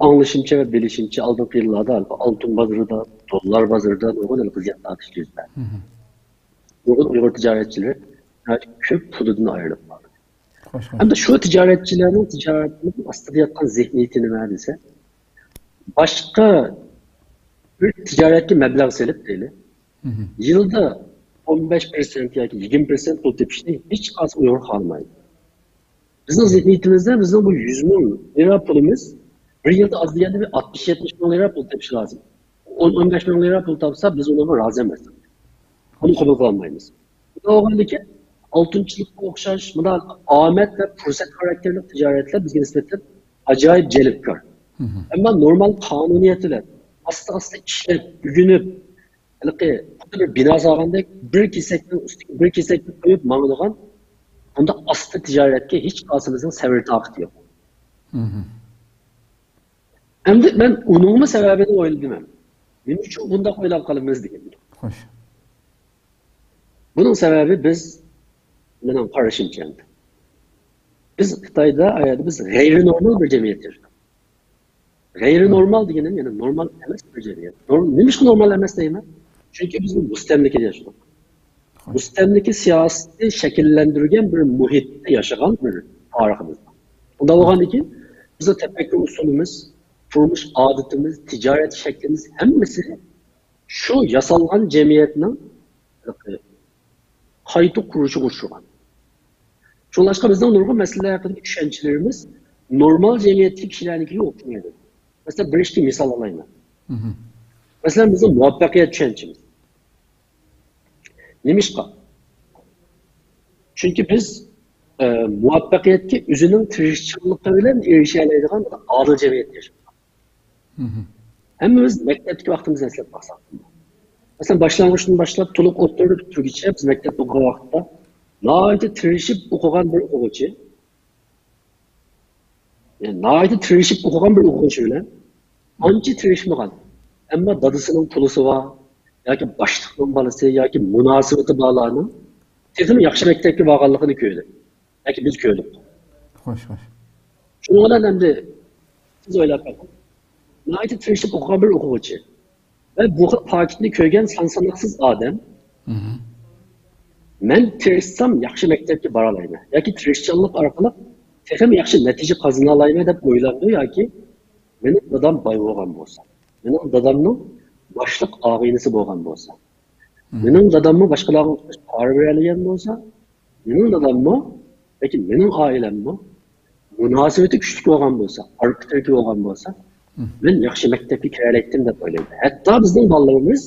anlaşımça ve bilişimçi aldığım yıllarda altın bazırda, dolar bazırda uygun fiyatlar atışlıyoruz ben. Uygun Uygur ticaretçileri köp pulundan ayrılıp vardı. Hem de şu ticaretinin aslında yatan zihniyetini neredeyse başka bir ticaretli meblağ selip değil. Yılda 15% ya ki 20% pul tepişini hiç az Uygur kalmaydı. Bizim zihniyetimizde bizim bu 100 milyon lira pulumuz bir yılda az diyende bir 60-70 milyon lira pul tepişi lazım. 10-15 milyon lira pul tapsa biz ona razı emezdik. Onu kabul kılamayız. Bu da o halde altınçılıkla okşaş, Ahmet ve fırsat karakterli ticaretler bizge nispeten acayip celipkar. Ama normal kanuniyetiyle aslında işler, bugünü bir bina sağlandık, bir kesekten koyup mağluğun onda aslında ticaretke hiç kasımızın sevri takıtı yok. Hem de ben onun sebebini oyladım. Benim için bunda koyulan kalımız değil. Hoş. Bunun sebebi biz benim karışım kendi. Biz Xitay'da biz gayri normal bir cemiyettir. Gayri normal diyelim yani normal emas bir cemiyet. Neymiş ki normal emas değil mi? Çünkü biz müstemlekede yaşadık. Müstemleke siyaseti şekillendirgen bir muhitte yaşayan bir tarihimiz var. Bunda olan ki bize tefekkür usulümüz, kurmuş adetimiz, ticaret şeklimiz hemmesi şu yasalgan cemiyetinin kayıtı kuruşu koşulan. Şunlaşka bizden nurgun meseleler hakkındaki düşüncelerimiz normal cemiyetli kişilerininkini okumaydı. Mesela bir işte misal alayım ben. Mesela bizim muvaffakiyet düşüncemiz. Neymiş ki? Çünkü biz muvaffakiyetki üzünün tirişçılıklarıyla erişeyleydiğen adil cemiyet yaşıyoruz. Hemimiz mektepteki vaktimiz eslep baksak. Mesela başlangıçtan başlayıp toluk oturduk Türkçe, biz mektep okuyan vakitte naite tirişip okuyan bir okucu, yani naite tirişip okuyan bir okuyucuyla anca tirişmeyen, ama dadısının pulusu var, ya ki başlıkların balısı, ya ki münasebeti bağlarının tekrar yakşı mektepki bağlılığını köylü. Ya ki biz köylü. Hoş. Şunu olan hem de siz öyle bakın. Naite tirişip okuyan bir okucu. Ve bu paketini köygen sansanaksız Adem Men tirishsam yaxshi maktabga bora olayman yoki tirishchanlik orqali texim yaxshi natija qozona olayman deb o'ylandi yoki mening dadam boy bo'lgan bo'lsa, mening dadamning boshliq og'aynisi bo'lgan bo'lsa, mening dadamni boshqalarga qora beradigan bo'lsa, mening dadammi yoki mening oilammi munosabati kuchli bo'lgan bo'lsa, orqatirki bo'lgan bo'lsa, men yaxshi maktabga kiralaydim deb o'ylaydi. Hatto bizning bolalarimiz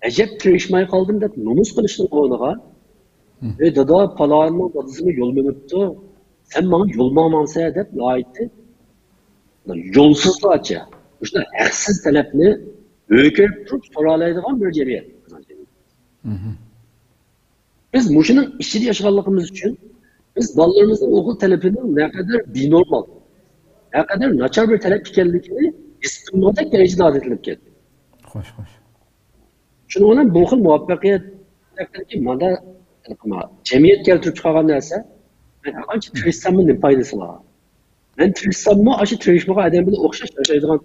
ajab tirishmay qoldim deb nomus qilishning o'rniga ey dada palonning dadasini yo'l minibdi, sen bana yo'l olmansa deb aytdi. Yo'lsizlarcha, shunday haqsiz talabni o'kirib turib so'ralaydigan bir jamiyat. Biz mushuning ichida yashaganligimiz uchun biz bolalarimizning o'qil talabini naqadar benormal, naqadar nachar bir talab ekanligini istimodek darajada odatlab ketdi. Xo'sh, xo'sh. Shuning bilan bu xil muvaffaqiyat mana jamiyat keltirib chiqargan narsa, men qancha tirishsammi nima foydasi bor? Men tirishsammi, shu tirishmagan odam bilan o'xshash yashaydigan.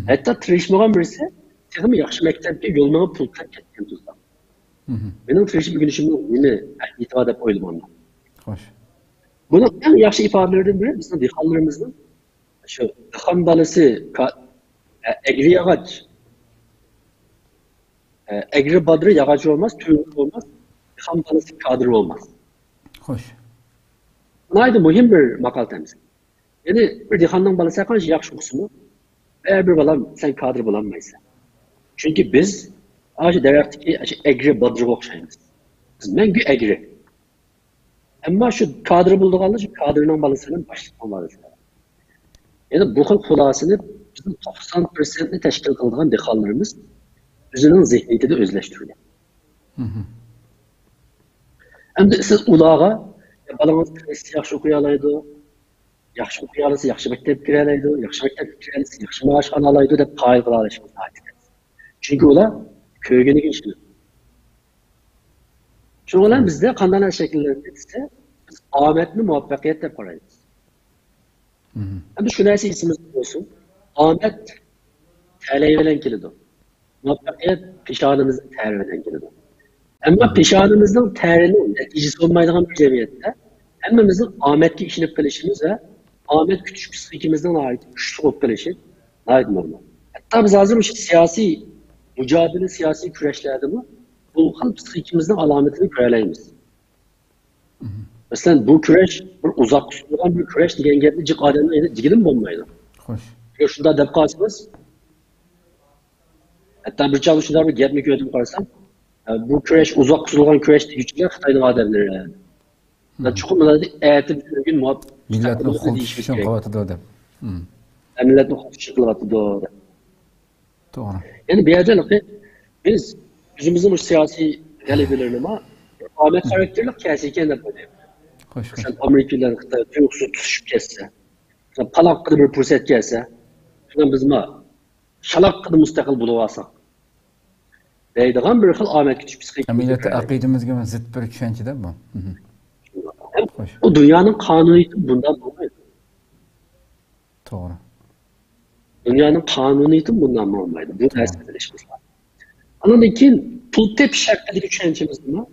Hatto tirishmagan birisi, texim yaxshi maktabga yo'lni pul ketgan tuzda. Benim tirishib yurishimni nima e'tibor deb o'ylayman. Xo'sh. Buni eng yaxshi ifodalardan biri bizning dehqonlarimizning shu dehqon bolasi egri yog'och egri bodri yog'och olmaz, tuyul olmaz, dehqon bolasi kadr olmaz. Xo'sh. Naydı muhim bir maqal temiz. Yani bir dehqonning bolasi qancha yaxshi o'qisimi, eğer bir balam sen kadr bo'lanmaysan. Çünkü biz aşı daraxtdagi aşı egri bodriga o'xshaymiz. Biz mangu egri. Ammo shu kadr bo'lganlar shu kadrning bolasini boshliq qiladi. Yani bu xil xulosani bizning 90% ni tashkil qiladigan dehqonlarimiz o'zining zihniyatida o'zlashtirgan. Endi siz ularga balangiz yaxshi o'qiy oladi, yaxshi o'qiy olsa, yaxshi maktabga kira oladi, yaxshi maktabga kira olsa, yaxshi maosh ola oladi deb qoyil qila olishimiz kerak. Chunki ular köygeniga ishlaydi. Shuning bilan bizda qanday shakllarda desa, biz omadni muvaffaqiyat deb qaraymiz. Endi shu narsa esimizda bo'lsin. Omad ta'lim bilan keladi. Muvaffaqiyat peshonimizning ta'ri bilan keladi. Ammo peshonimizning ta'rini natijasi bo'lmaydigan bir jamiyatda hammamizning omadga ishinib qilishimiz va omad kutish psixikimizdan kuchli bo'lib qilishi normal. Hatto biz hozir shu siyosiy mücadele siyasi küreşlerde mi? Bu xil psixikimizin alametini görebiliriz. Mesela bu küreş bir uzak tutulan bir küreş diyen gibi cık adamla digilim olmaydı. Hoş. Şunda dep kalsınız. Hatta bir çalışmalar bir gelmek ödüm karsam, bu küreş uzak tutulan küreş güçler Xitay'ın adamları yani. Çok mu da eğitim bir gün muhabbet. Milletin konuşuşun kavati da adam. Milletin konuşuşun kavati da adam. Doğru. Yani bir yerde biz yüzümüzün bu siyasi galibelerini ama Ahmet karakterlik kesiken de böyle. Hoş. Mesela Amerikalılar tuyuksuz tutuşup kesse, palak kadar bir fırsat gelse, şundan biz şalak kadar müstakil bulavasak. Deydiğen bir xil Ahmet küçük psikolojik. Milleti akidimizge zıt bir düşünce de bu. O dünyanın kanuniyeti bundan olmuyor. Doğru. Dünyanın kanuniyeti bundan olmaydı. Bu ters edilişimiz var. Onun için pul tep şartındaki düşüncemiz mi?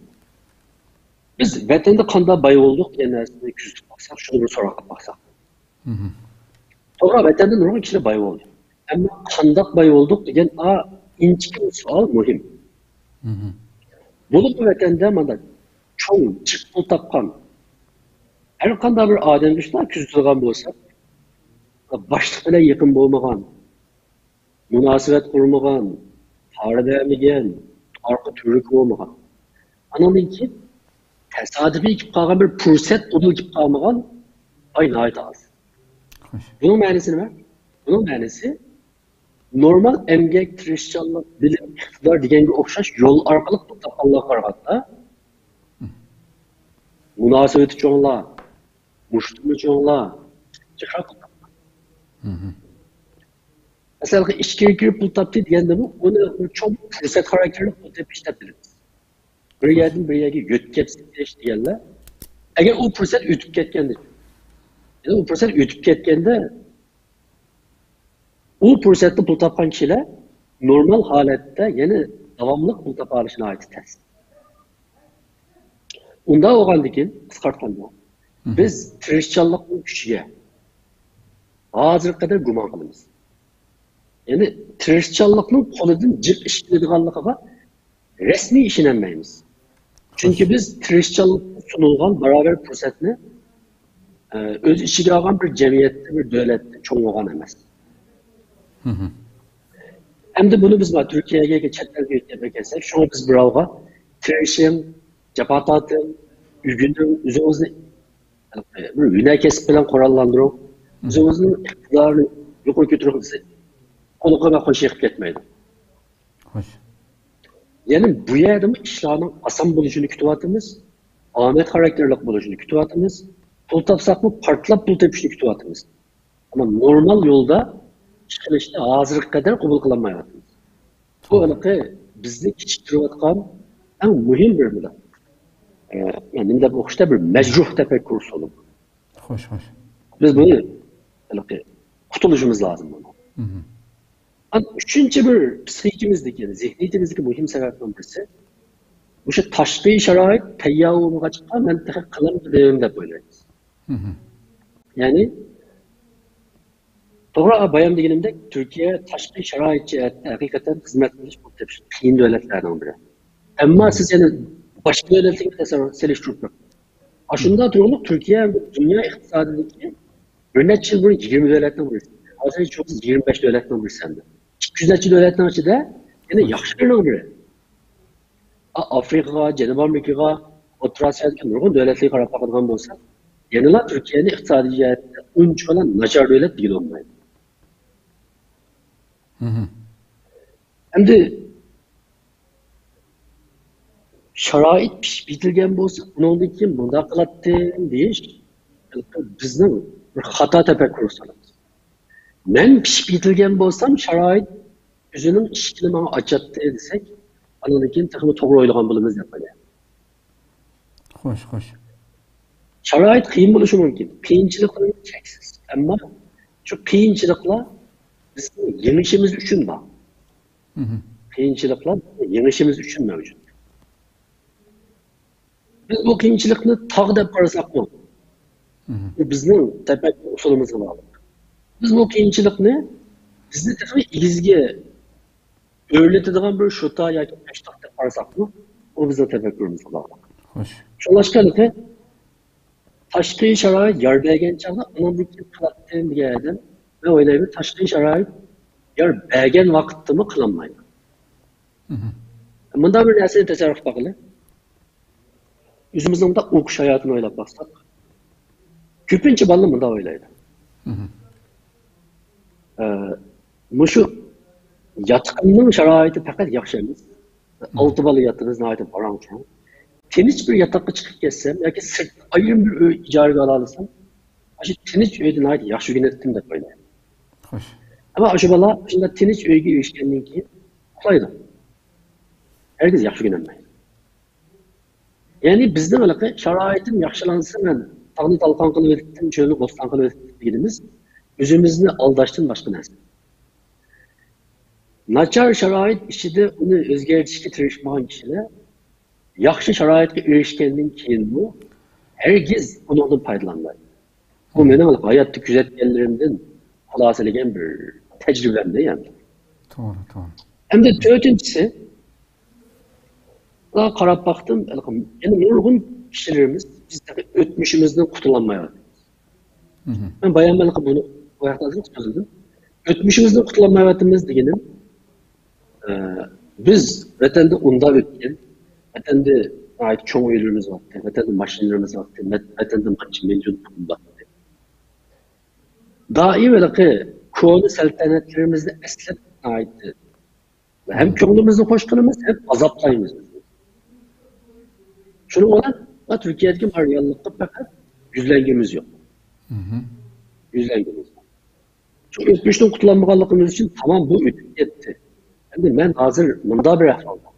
Biz vatanda qanday boy olduk degan narsani kuzatib baksak, shuni bir so'roq qilib baksak. To'g'ri, vatanda nurg'un kishilar boy bo'ldi. Ammo qanday boy olduk degan inchik savol muhim. Bu vatanda mana cho'ng chiq pul topgan har qanday bir odamga shunday kuzatilgan bo'lsa, boshliq bilan yaqin bo'lmagan, munosabat qurmagan, tarbiyalanmagan, orqa turuk bo'lmagan. Anondan keyin tasodifiy kelib qolgan bir fursat o'dil kelib qolmagan aynoyat az. Bunun ma'nosi nima? Bunun ma'nosi normal emgak, tirishchanlik, bilim, iqtidor deganga o'xshash yo'l orqali pul topganlarga qaraganda munosabati cho'nglar, mushtumi cho'nglar, jihat Mesela işkiye girip pul taptı diyende bu, onu çok fırsat karakterli pul tep işlep biliriz. Bir yerden bir yere götkepsin diyenler, eğer o fırsat ütüp ketkende, yani o fırsat ütüp ketkende, o fırsatlı pul tapan kişiler normal halette, yani davamlıq pul tapa alışına ait tez. Unda oğandikin, qısqartqanda, biz tirishchanlıqning kuchiga hozir qadar gumon qilamiz. Ya'ni tirishchanlikning qo'lidan jiq ish keladiganligiga rasmiy ishonmaymiz. Chunki biz tirishchanlikka sunilgan barobar fursatni o'z ichiga olgan bir jamiyatda, bir davlatda cho'ng bo'lgan emas. Endi buni biz Turkiyaga chet elga yetkazib kelsak, shuni biz birovga tirishing, jafo torting, o'rganing, o'zingizni bir hunar kasb bilan qurollantirib, o'zingizni iqtidorni yuqori ko'tarib desak, qo'liga qo'shib yiqib ketmaydi. Xo'sh. Ya'ni bu yerda ishlarning oson bo'lishini kutyapmiz, omad xarakterli bo'lishini kutyapmiz, pul topsaqmi portlab pul tepishni kutyapmiz. Ama normal yo'lda ish qilishni hozirga qadar qabul qilolmayapmiz. Bu aniqi bizni kechiktirayotgan eng muhim bir bilan. Yani deb o'qishda bir majruh tafakkur usulü. Xo'sh, xo'sh. Biz buni aniqi qutulishimiz lozim buni. Üçüncü bir psixikimizdeki, zihniyetimizdeki muhim sebeplerden birisi, bu şey tashqi sharoit tayyor bo'lg'achqa men taqa qilaman deb o'ylaymiz. Yani to'g'ri bayon deganimdek, Turkiya tashqi sharoit jihatda haqiqatan xizmat qilish bu qiyin davlatlardan biri. Ammo siz yana boshqa davlatlarga tasavvur selishtirib ko'ring. Shunda turib Turkiya dunyo iqtisodidagi bir necha yil burun 20 davlatdan biri. Hozir çok 25 davlatdan birisi. 200 necha davlatdan ichida yana yaxshilarning biri. Afrikaga, Janubiy Amerikaga, O'rta Osiyoga nurg'un davlatlarga qarab boqadigan bo'lsa, yana Turkiyani iqtisodiy jihatda uncha bilan nachar davlat degan olmaydi. Endi sharoit pishib yetilgan bo'lsa, undan keyin bunday qiladim deyish bizning bir xato tafakkur usulimiz. Men pishib yetilgan bo'lsam, sharoit o'zining ishini menga ochadi desak, andan keyin texnik to'g'ri o'ylagan bo'lamiz deb o'ylayman. Xo'sh, xo'sh. Sharoit qiyin bo'lishi mumkin. Qiyinchiliklar cheksiz. Ammo shu qiyinchiliklar bizning yengishimiz uchun bor. Qiyinchiliklar yengishimiz uchun mavjud. Biz bu qiyinchilikni tog' deb qarasak bu. Bu bizning tafakkur usulimizga bog'liq. Biz bu qiyinchilikni bizni texnik igizga o'rlatadigan bir shota yoki peshtoq deb qarasak bu, u bizning tafakkurimizga bog'liq. Xo'sh. Shunlashganligi tashqi sharoit yor bergan chog'da undan keyin qiladim degandim. Men o'ylayman, tashqi sharoit yor bergan vaqtdami qilinmaydi. Bunday bir narsani tasavvur qilib, o'zimizning de o'qish hayotini o'ylab baqsak, ko'pincha bolalar bunday o'ylaydi. Mushu yatqinning sharoiti faqat yaxshi emas. 6 bola yatimizni aytib bormoqchi. Tinch bir yotoqqa chiqib ketsam yoki sirt ayrim bir uy ijaraga ola olsam, shu tinch uydan aytib yaxshi o'rgandim deb o'ylayman. Xo'sh. Ammo shu bola shunda tinch uyga erishgandan keyin uxlaydi. Herkes yaxshi o'rganmaydi. Yani bizden anaqa sharoitim yaxshilansa men tog'ni talqon qilib o'tdim, cho'lni bo'ston qilib o'tdim deganimiz o'zimizni aldashdan boshqa narsa. Nachar sharoit ichida uni o'zgartirishga tirishmagan kishilar yaxshi sharoitga erishgandan keyin bu herkes undan foydalanmaydi. Bu mening hayotda kuzatganlarimdan xulosalagan bir tajribamda yani. To'g'ri, to'g'ri. Endi to'rtinchisi daha qarab baktım, yani nurgun kişilerimiz biz de ötmüşümüzden kurtulanmayalım. Ben bayan belki bunu bu yaklaşık söyledim. Ötmüşümüzden kurtulanmayalımız diyelim. Biz vatanda unda ötken, vatanda ait çoğu ürünümüz vardı, vatanda maşinlerimiz vardı, vatanda milyon pul vardı. Dahi belki konu saltanatlarımızda eslep aitti. Hem çoğunluğumuzu hoş kılımız hem azaplayımız. Şunu olan Türkiye'deki mariyallıkta fakat yüzlengimiz yok. Yüzlengimiz yok. Çünkü ötmüşten kutulanmaganlığımız için tamam bu ötüp gitti. Şimdi ben hazır bunda bir ahvalda.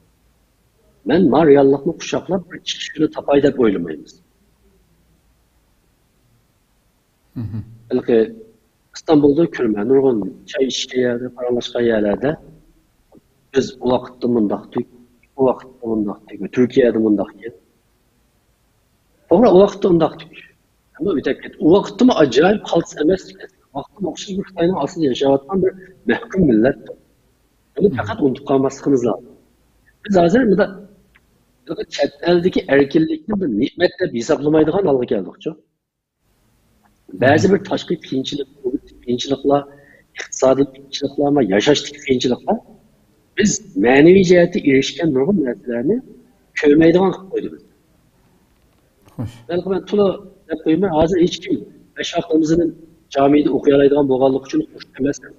Ben mariyallıkını kuşaklap bir çıkışını tapayda boylamayız. Belki İstanbul'da külme, nurgun çay içki yerde, paralaşka yerlerde biz o vaqtda mundaqdik, o vaqtda mundaqdik, Türkiye'de mundaqdik. To'g'ri, o vaqtda mundaqdik. Ama öteki, o vaqtda mı acayip xalq emas. Vaqtda o'xshash bir Xitoyning ostida yashayotgan bir mahkum millat. Bunu faqat unutib qolmasligimiz lazım. Biz hozir bunda chet eldagi erkinlikni bir ne'mat deb hisoblamaydigan holga keldik. Ba'zi bir tashqi qiyinchiliklar, iqtisodiy qiyinchiliklar va yashashdagi qiyinchiliklar biz ma'naviy jihatda erishgan nurg'un narsalarni ko'rmaydigan qilib qo'ydi bizni. Xo'sh. Belki ben tula deb qo'yman, hozir hech kim besh vaqtimizni jamida o'qiy oladigan bo'lganligi uchun xush emasman.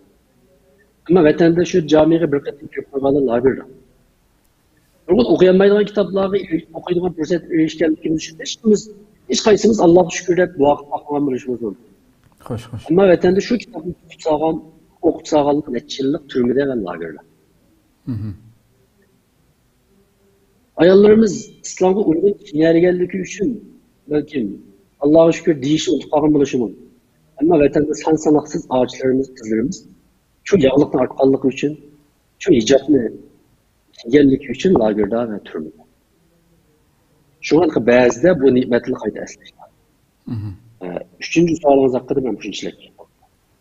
Ammo vatanda shu jamiga bir qatim kirib qo'yganlar labirda. Nurg'un o'qiolmaydigan kitoblarga o'qiydigan fursat erishganligimiz uchun hech qaysimiz Allohga shukr deb duo qilib qolgan bo'lishimiz mumkin. Xo'sh, xo'sh. Ammo vatanda shu kitobni o'qib solganlik necha yillik turmada va lagerda. Ayollarımız İslam'a uygun yergellik için belki Allah'a şükür deyişi unutip kalkan buluşumun. Ama vatanda sanaksız ağaçlarımız, kızlarımız şu yağlıklı artkallık için, şu icabını yerlik için lagırda ve türmüde. Şu an bazıda bu nimetli kaydı esleşti. Üçüncü sualınız hakkında ben düşünçlek.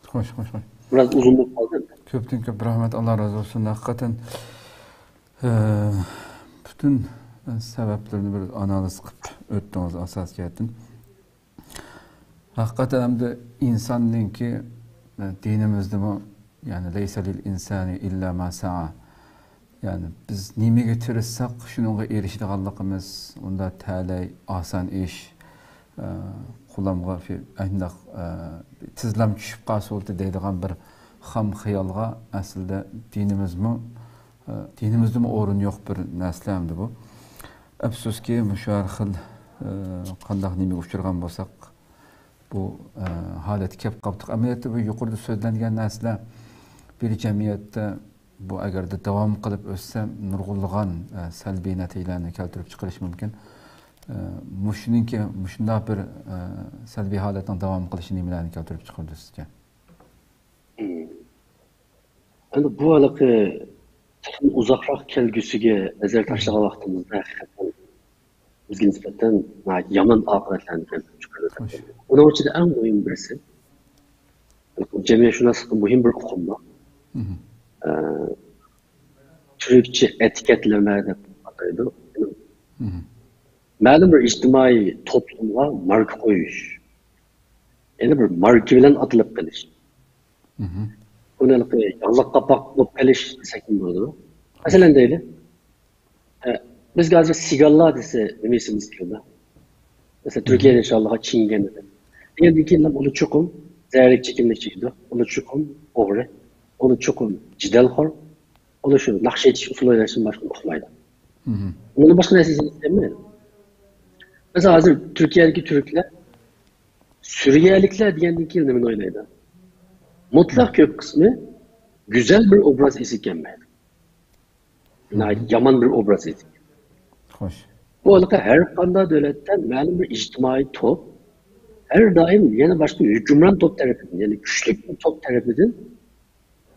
Xo'sh, xo'sh, xo'sh. Biraz uzunluk kaldı. Ko'pdan ko'p rahmat, Alloh razı olsun. Hakikaten bütün sebeplerini bir analiz qilib o'tdingiz asos jihatdan. Hakikaten hem de insandaki dinimizde mi yani leysa lil insani illa ma sa'a. Yani biz nimaga tirishsak shunga erishadiganligimiz, unda talay oson ish qulamga ayndaq tizlam tushib qolsa deydigan bir xam xayolga aslida dinimizde mi o'rin yo'q bir narsa hamdi bu. Afsuski mushar xil qandaq nimaga uchirgan bo'lsak bu holatga kelib qoldik. Amaliyotda bu yuqorida so'zlangan narsalar bir jamiyatda bu agarda davom qilib o'tsa nurg'unlagan salbiy natijalarni keltirib chiqarish mumkin. Mushuningki mushunday bir salbiy holatning davom qilishi nimalarni keltirib chiqardi sizga? Endi bu aloqa uzoqroq kelgusiga nazar tashlagan vaqtimizda haqiqatan bizga nisbatan yomon oqibatlarni keltirib chiqardi. Uning ichida eng muhim birisi jamiyat shunaqangi muhim bir uqum bor. Türkçe etiketleme deb ataydi. Ma'lum bir ijtimoiy toplumga marka qo'yish. Yani bir marka bilan atilib qilish. Buni yalliq qapoq bo'lib qilish desak bo'ladi. Masalan deyli. Biz hozir sigarlar desa nimesimiz keldi. Mesela Türkiye'de inşallah Çingen dedi. Diyelim ki onu çokum zehirlik çekimlik çekildi. Onu çokum oğru. Onu çokum cidelhor. Onu şu nakşetiş usulü oynasın başka okumaydı. Onun başka nesini istemiyor. Mesela hazır Türkiye'deki Türkler Suriyelilikler diyelim ki nemin oynaydı. Mutlak kök kısmı güzel bir obraz izikenmeydi. Yani yaman bir obraz izik. Hoş. Bu arada her kanda devletten ma'lum bir ictimai top her daim yine başka hükümran top tarafından yani güçlü bir top tarafından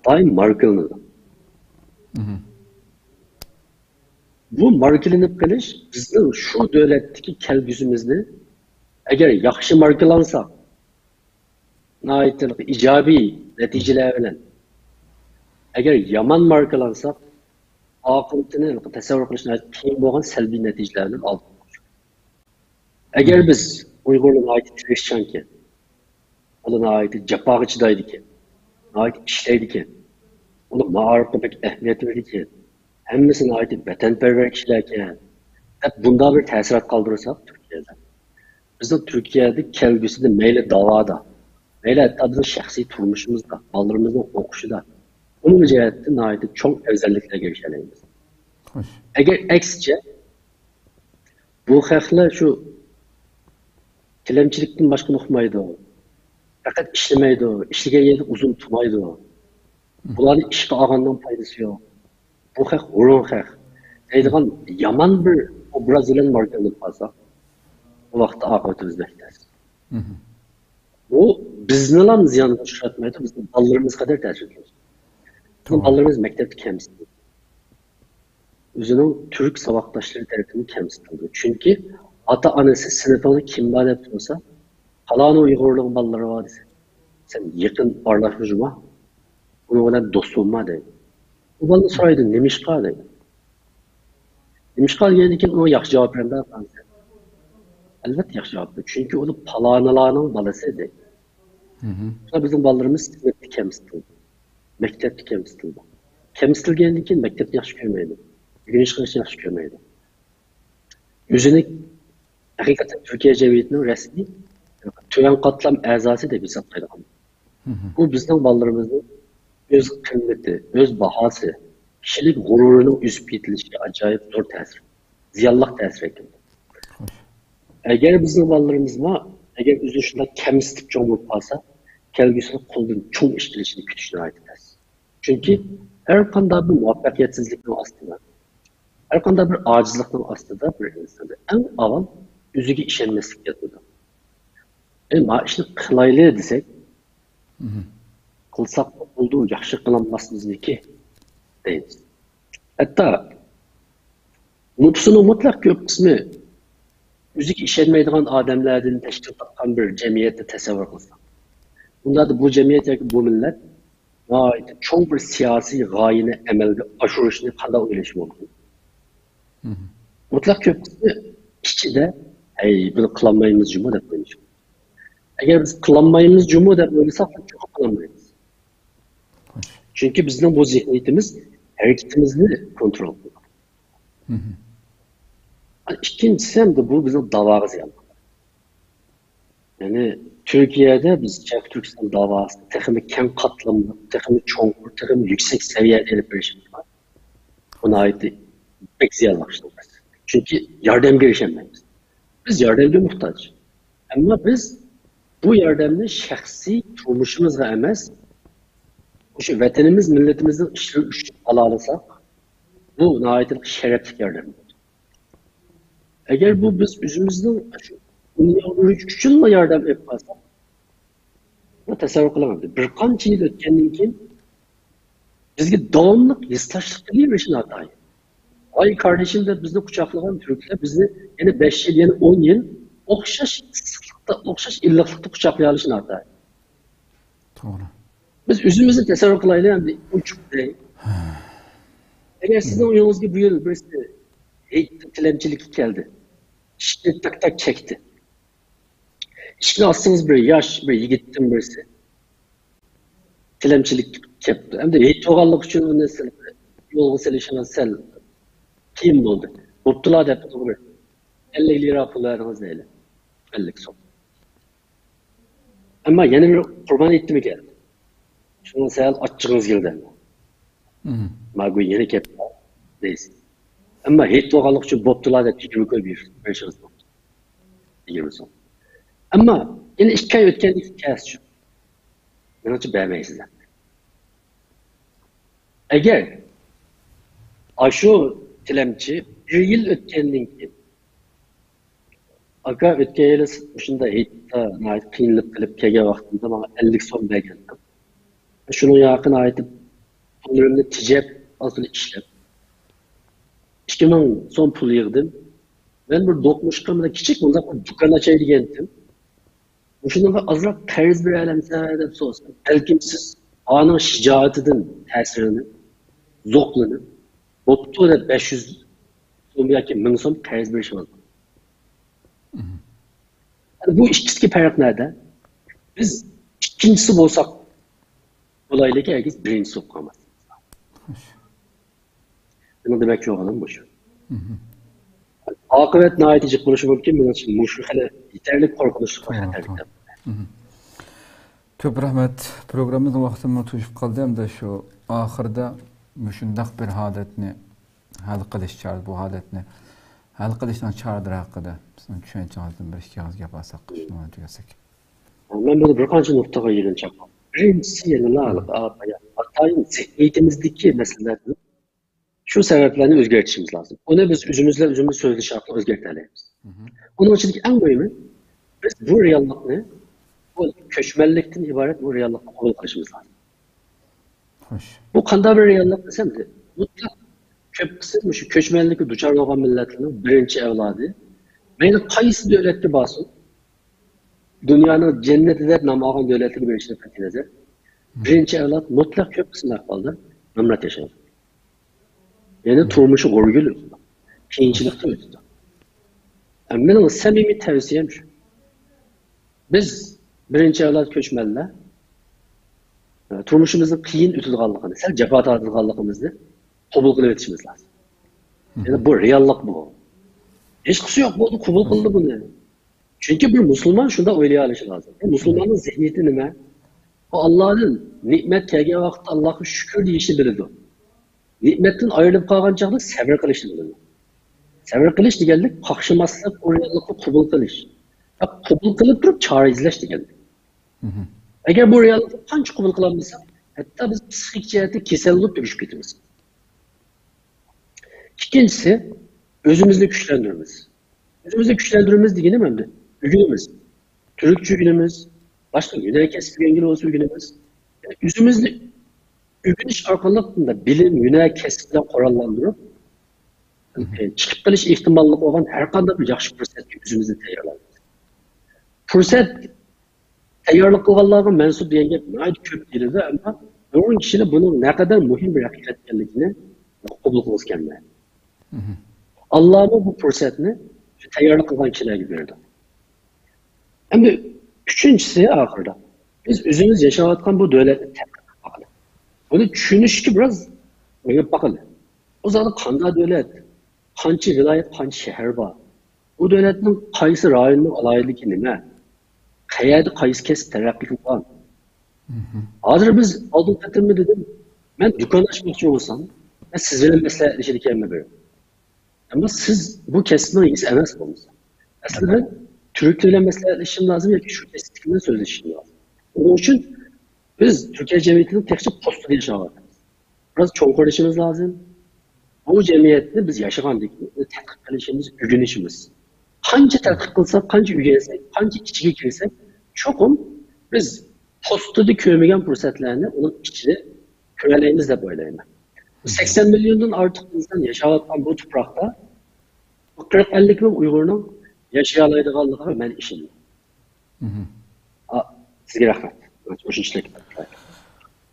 daim markalanır. Bu markalanıp keliş bizning şu devletteki kelgüsümüzni eğer yaxşı markalansa nihayetlik icabi neticeler bilen eğer yaman markalansa akıbetini tasavvur qilishni qiyin bo'lgan salbiy natijalarni olib qo'yish. Agar biz Uyg'urlarga ait tirishchanki, ularga ait jafoga chidaydigan, ait ishlaydigan, uni ma'rifga pek ahamiyat beradigan, hammasini ait vatanparvar kishilarga hep bunda bir ta'sirat qoldirsak Turkiyada. Bizning Turkiyada kelgusida mayli davoda, mayli hatto bizning shaxsiy turmushimizda, bolalarimizni o'qishida onun cihetinde ait çok özelliklerle erişebiliriz. Eğer aksice bu xalqlar şu tilemçilikten başka okumaydı o. Fakat işlemeydi o. İşlegen yerde uzun tutmaydı o. Bunların işe ağandan faydası yok. Bu xalq urun xalq. Deydiğen yaman bir obraz ile markalanıp kalsa o vakti akıbetimiz bekleriz. Bu bizni lan ziyanına uğratmaydı. Bizim ballarımız kadar tercih ediyoruz. Bizim ballarımız mektepte kendisi. özünün Türk savaşdaşları tarafından kemsitildi. Çünkü ata anası sınıfını kim var dep olsa, kalanı Uygurluğun balları var dese. Sen yakın arlaşmışma, bunu bilen dostluğuma deydi. Bu balını soraydı, nemişka deydi. Nemişka geldikken ona yaxşı cevap vermedi. Elbette yaxşı cevap verdi. Çünkü onu palanalarının balası deydi. Sonra bizim ballarımız sınıfı kemsitildi. Mektepte kemsitildi. Kemsitilgenlikken mektepte yaxşı görmeydi. Güneş kılıçı yaxşı görmeydi. Özünü hakikaten Türkiye Cemiyeti'nin resmi tören katlam əzası da biz atlaydı. Bu bizden ballarımızın öz kıymeti, öz bahası, kişilik gururunun üzüp yetilişi acayip zor tesir. Ziyallık tesir etkidir. Eğer bizim ballarımız var, eğer üzüşünde kemistip çoğunluk varsa, kelgüsünü kulduğun çoğun iştilişini kütüşüne ait ederiz. Çünkü her kanda bir muvaffakiyetsizlikten aslında, her kanda bir acizlikten aslında bir insanda en avam üzüge işenmeslik yapıyordu. Ama işini kılaylı desek, kılsak olduğu yaxşı kılanmasımızdaki deyimiz. Hatta nüfusunun mutlak köp kısmı üzük işenmeydiğin adamlardan teşkil ettiğin bir cemiyette tasavvur kılsak. Bunda da bu cemiyetteki bu millet çok bir siyasi gayini emelde aşırışını kadar uygulaşım oldu. Mutlak köp kısmı işçide bunu kılanmayımız cumhur da koymuş. Eğer biz kılanmayımız cumhur da böylesek çok kılanmayız. Çünkü bizim bu zihniyetimiz hareketimizi kontrol ediyor. İkincisi hem de bu bizim davamız yani. Yani Türkiye'de biz Çek Türkistan davası, tekimi kem katlamlı, tekimi çoğunkur, tekimi yüksek seviyede bir şey var. Buna ait pek ziyarlaştırırız. Çünkü yardım girişemeyiz. Biz yardımcı muhtaç. Ama biz bu yardımını şahsi turmuşumuzla emez, şu vatanımız, milletimizin işleri alalırsak, bu nihayetinde şerefli yardım. Eğer bu biz üzümüzden dünyanın üçünle yardım yapmazsak, bu tasavvur kılamadı. Bir kanç yıl ötkenliğin kim? Bizge devamlık listaşlık değil bir işin hatayı. Ay kardeşim de bizni kucaklayan Türkler bizi yine 5 yıl, yine 10 yıl okşaş sıklıkta, okşaş illatlıkta kucaklayalışın hatayı. Doğru. Biz üzümüzü tasavvur kılayla bir uçuk değil. Eğer sizin oyununuz gibi bu yıl birisi tilemcilik geldi. İşte tak tak çekti. İşte aslınız bir yaş, bir yigittin birisi. Tilemcilik yaptı. Hem de hiç oğallık için nesil, yolun selişine sel, kim oldu? Mutlular da yaptı. 50 lira pullarınız değil. 50 son. Ama yeni bir kurban etti mi geldi? Şunu sel açığınız geldi. Magu yeni kepti. Neyse. Ama hiç oğallık için bottular da 20 koy bir şey oldu. 20 son. Ama yine 2 ay ötken hikayesi şu. Ben onu beğenmeyiz sizden. Eğer aşı tilemci bir yıl ötkenliğin aga ötkeyle sıkmışında hitta kıyınlık kılıp kege vaktinde bana 50 son beğendim. Şunun yakın ait bunların ticep asılı işlem. 2000 son pul yığdım. Ben bir dokmuşkamda küçük bunda dükkan açaydı geldim. Şunun azrak kariz bir alemsel de olsa. Belki siz anın şicaatının tesirini, zokluğunu, boptu da 500 son belki 1000 son kariz bir şey oldu. Yani bu ikisi fark nerede? Biz ikincisi olsak olayla ki herkes birincisi okamaz. Yani demek ki o adam bu şey. Akıbet nihayetici konuşmak için benim için muşrikle yeterli korkunçluk var. Köp rahmet. Programımızın vaktini tuşup kaldı hem de şu ahırda müşündaq bir haletini hal qilish çağırdı bu haletini. Hal qilishdan çağırdır hakkında. Sizin düşünceğinizden bir iki ağız yaparsak şunu ödüyorsak. Ben bunu bir kanca noktaya yığınacağım. Birincisi yanılarlık Hatay'ın zihniyetimizdeki meselelerden şu sebeplerini özgertişimiz lazım. Onu biz üzümüz sözlü şartla özgerteliyiz. Onun için en mühimi biz bu reallıkını bu köşmellikten ibaret bu reallıkla kabul kılışımız lazım. Hoş. Bu kanda bir reallık desem de mutlak ko'p qism shu ko'chmanlikka duchor bo'lgan millatlarning birinchi avlodi. Mayli qaysi davlatga borsin, dunyoning jannati deb nom olgan davlatlarga berishni qat'iy birinchi avlod mutlaq ko'p qism ahvolda namrat yashaydi. Ya'ni turmushi o'rgil o'tdi. Qiyinchilikda o'tdi. Mening samimiy tavsiyam shu. Biz birinchi avlod ko'chmanlar turmushimizni qiyin o'tadiganligini, sal jafo tortadiganligimizni qabul qilib o'tishimiz lozim. Yani bu reallik bu. Hech qisi yo'q bo'ldi, qabul qildi buni. Chunki bir musulmon shunda o'ylay olishi lozim. Musulmonning zihniyati nima? O Allah'ın nimet kelgan vaqtda Allohga shukr deyishni biladi. Ne'matdan ayrilib qolgan chaqda sabr qilishni biladi. Sabr qilish deganlik qaqshimaslik, o'rinliqni qabul qilish. Qabul qilib turib chora izlash deganlik. Agar bu reallikni qancha qabul qilolmasak, hatto biz psixik jihatda kasal bo'lib turishib ketamiz. İkincisi, özümüzü güçlendirmemiz. Özümüzü güçlendirmemiz degeni nima? Ügünümüz. Türkçe ügünümüz, başka güney kesip yengil olsa ügünümüz. Yani özümüzü ügünüş arkalıkında bilim, güney kesipten korallandırıp çıkıp kılış ihtimallık olan her kadar bir yaxşı fırsat özümüzü tayyorlaymiz. Fırsat tayyorlık olanlarga mensup degenge nayt köp keladi, ama nurg'un kishilar bunun ne kadar muhim bir haqiqat ekanligini qabul qilgisi kelmaydi. Allah'ın bu fırsatını tayyorlik qilgan kishilarga berdi. Endi üçüncüsü ahirda biz özümüz yaşayotgan bu devletni tadqiq qilib, buni tushunishga biraz o'ylab bakalım. O zaman qanday devlet, qancha viloyat, qancha shahar bor? Bu devletning qaysi rayonning alayidligi nima? Qayerda qaysi kasb taraqqiy qilgan? Hozir biz oldin qatimda dedim, men do'kon ochmoqchi bo'lsam, men siz bilan maslahatlashadiganman bir. Ama siz bu kesibni egisi emas bo'lmasa. Aslida Türk ile maslahatlashishim lazım yoki shu kesibdan so'zlashishim lazım. Onun için biz Türkiye cemiyetinin tekçe postida yaşayapmiz. Biraz cho'nqirishimiz lazım. Bu cemiyetni biz yashagandik, tadqiq qilishimiz, o'rganishimiz. Qancha tadqiq qilsak, qancha o'rgansak, qancha ichiga kirsak, cho'qim biz postida ko'rmagan fursatlarni uning ichida ko'ralaymiz deb o'ylayman. 80 milyondan ortiq insan yaşayotgan bu toprakta 40-50 bin Uygur'un yaşayalaydiganligi men ishondim. Sizga rahmat. O'shunchalik.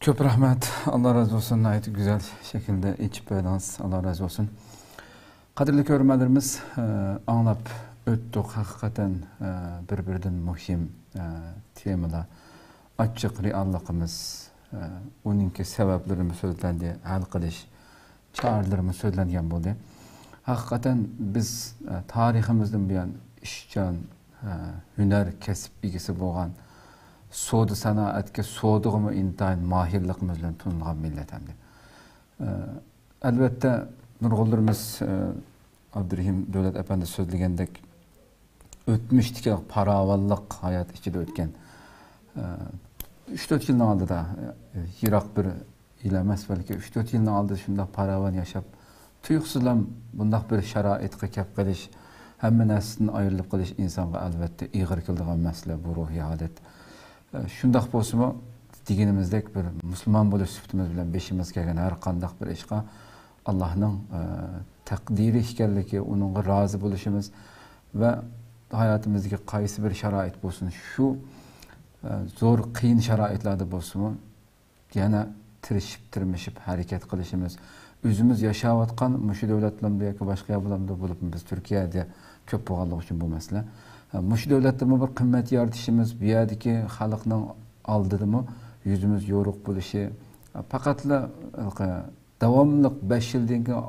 Ko'p rahmat. Alloh razı olsun. Ayet güzel şekilde içip verdiniz. Allah razı olsun. Qadrli ko'rmanlarimiz, anlap o'tdik haqiqatan bir-biridan muhim temalar. Açık realligimiz, onunki sebeplerini so'zlandi, hal qilish choralarini so'zlangan bo'ldi. Haqiqatan biz tariximizdan buyon ishchan, hunar, kasb egasi bo'lgan, savdo sanoatga, savdoga intayin mohirligimiz bilan tanilgan millat hamdi. Albatta nurg'unlarimiz Abdurahim Davlat Efendi so'zlagandek o'tmishdagi paravalliq hayot ichida o'tgan 3-4 yılın aldı yiroq bir yil emas, balki 3-4 yılın aldı shundoq paravan yashab, tuyuqsizlam bundaq bir sharoitga kelib qolish, hamma narsadan ayrilib qolish insonga albatta ig'ir keladigan masala, bu ruhiy holat. Shundoq bo'lsa-mu, deganimizdek bir musulmon bo'lish sifatimiz bilan beshimiz kelgan har qanday bir ishga Allohning taqdiri ekanligi, uningga rozi bo'lishimiz va hayotimizga qaysi bir sharoit bo'lsin, shu zo'r qiyin sharoitlarda bo'lsa-mu, yana tirishib harakat qilishimiz, o'zimiz yashayotgan mushu davlatlarda yoki boshqa yerlarda bo'lib, biz Turkiyada ko'p bo'lganligi uchun bu masala. Mushu davlatda bir qimmat yaratishimiz, bu yerdagi xalqning oldidami yuzimiz yo'ruq bo'lishi, faqatla davomli 5 yildan keyin,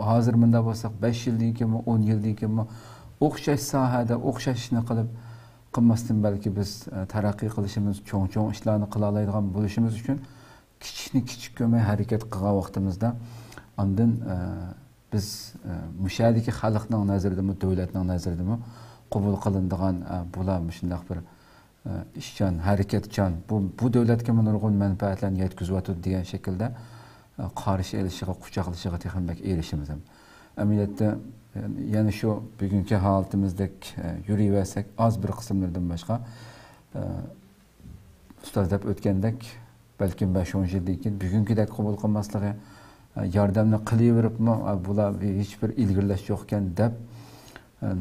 hozir bunda bo'lsak 5 yildan keyin, 10 yildan keyin o'xshash sohada o'xshash ishni qilib qilmasdan balki biz taraqqiy qilishimiz, cho'ng ishlarni qila oladigan bo'lishimiz uchun kichikni kichik ko'may harakat qilgan vaqtimizda ondan biz mushadiki xalqning nazaridami, davlatning nazaridami qabul qilinadigan bular shunday bir ishchan, harakatchan, bu davlatga nurg'un manfaatlarni yetkazyapti degan shaklda qarshi elishiga, quchoqlashiga texnik erishimiz ham. Amaliyotda yani şu bugünkü halatimizdek yürüyüversek az bir kısımlardan başka ustaz deb o'tgandek balki 5-10 yildan keyin bugünkidek qabul qilmasligi, yordamni qilaveribmi, bular hech bir ilgirlash yo'q ekan deb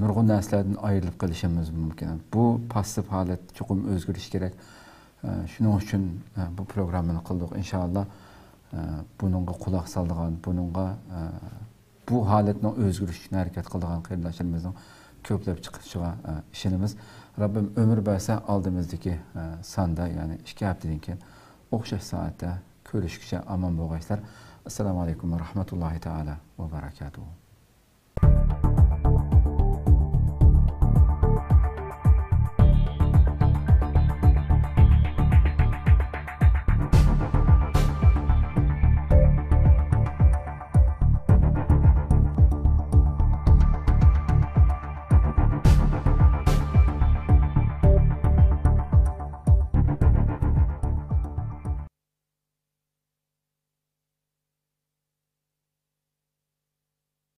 nurg'un narsalardan ayrilib qolishimiz mumkin. Bu passiv holat chuqur o'zgarish kerak. Shuning uchun bu programmani qildik. Inshaalloh buningga quloq soladigan, buningga bu holatni o'zgarishga harakat qiladigan qarindoshlarimizning ko'plab chiqishiga ishonamiz. Rabbim ömür berse aldığımızdaki sanda, yani 2 haftadan keyin o'xshash soatda ko'rishguncha aman bo'lg'aysizlar. Assalomu alaykum va rahmatullohi taala va barakatuh.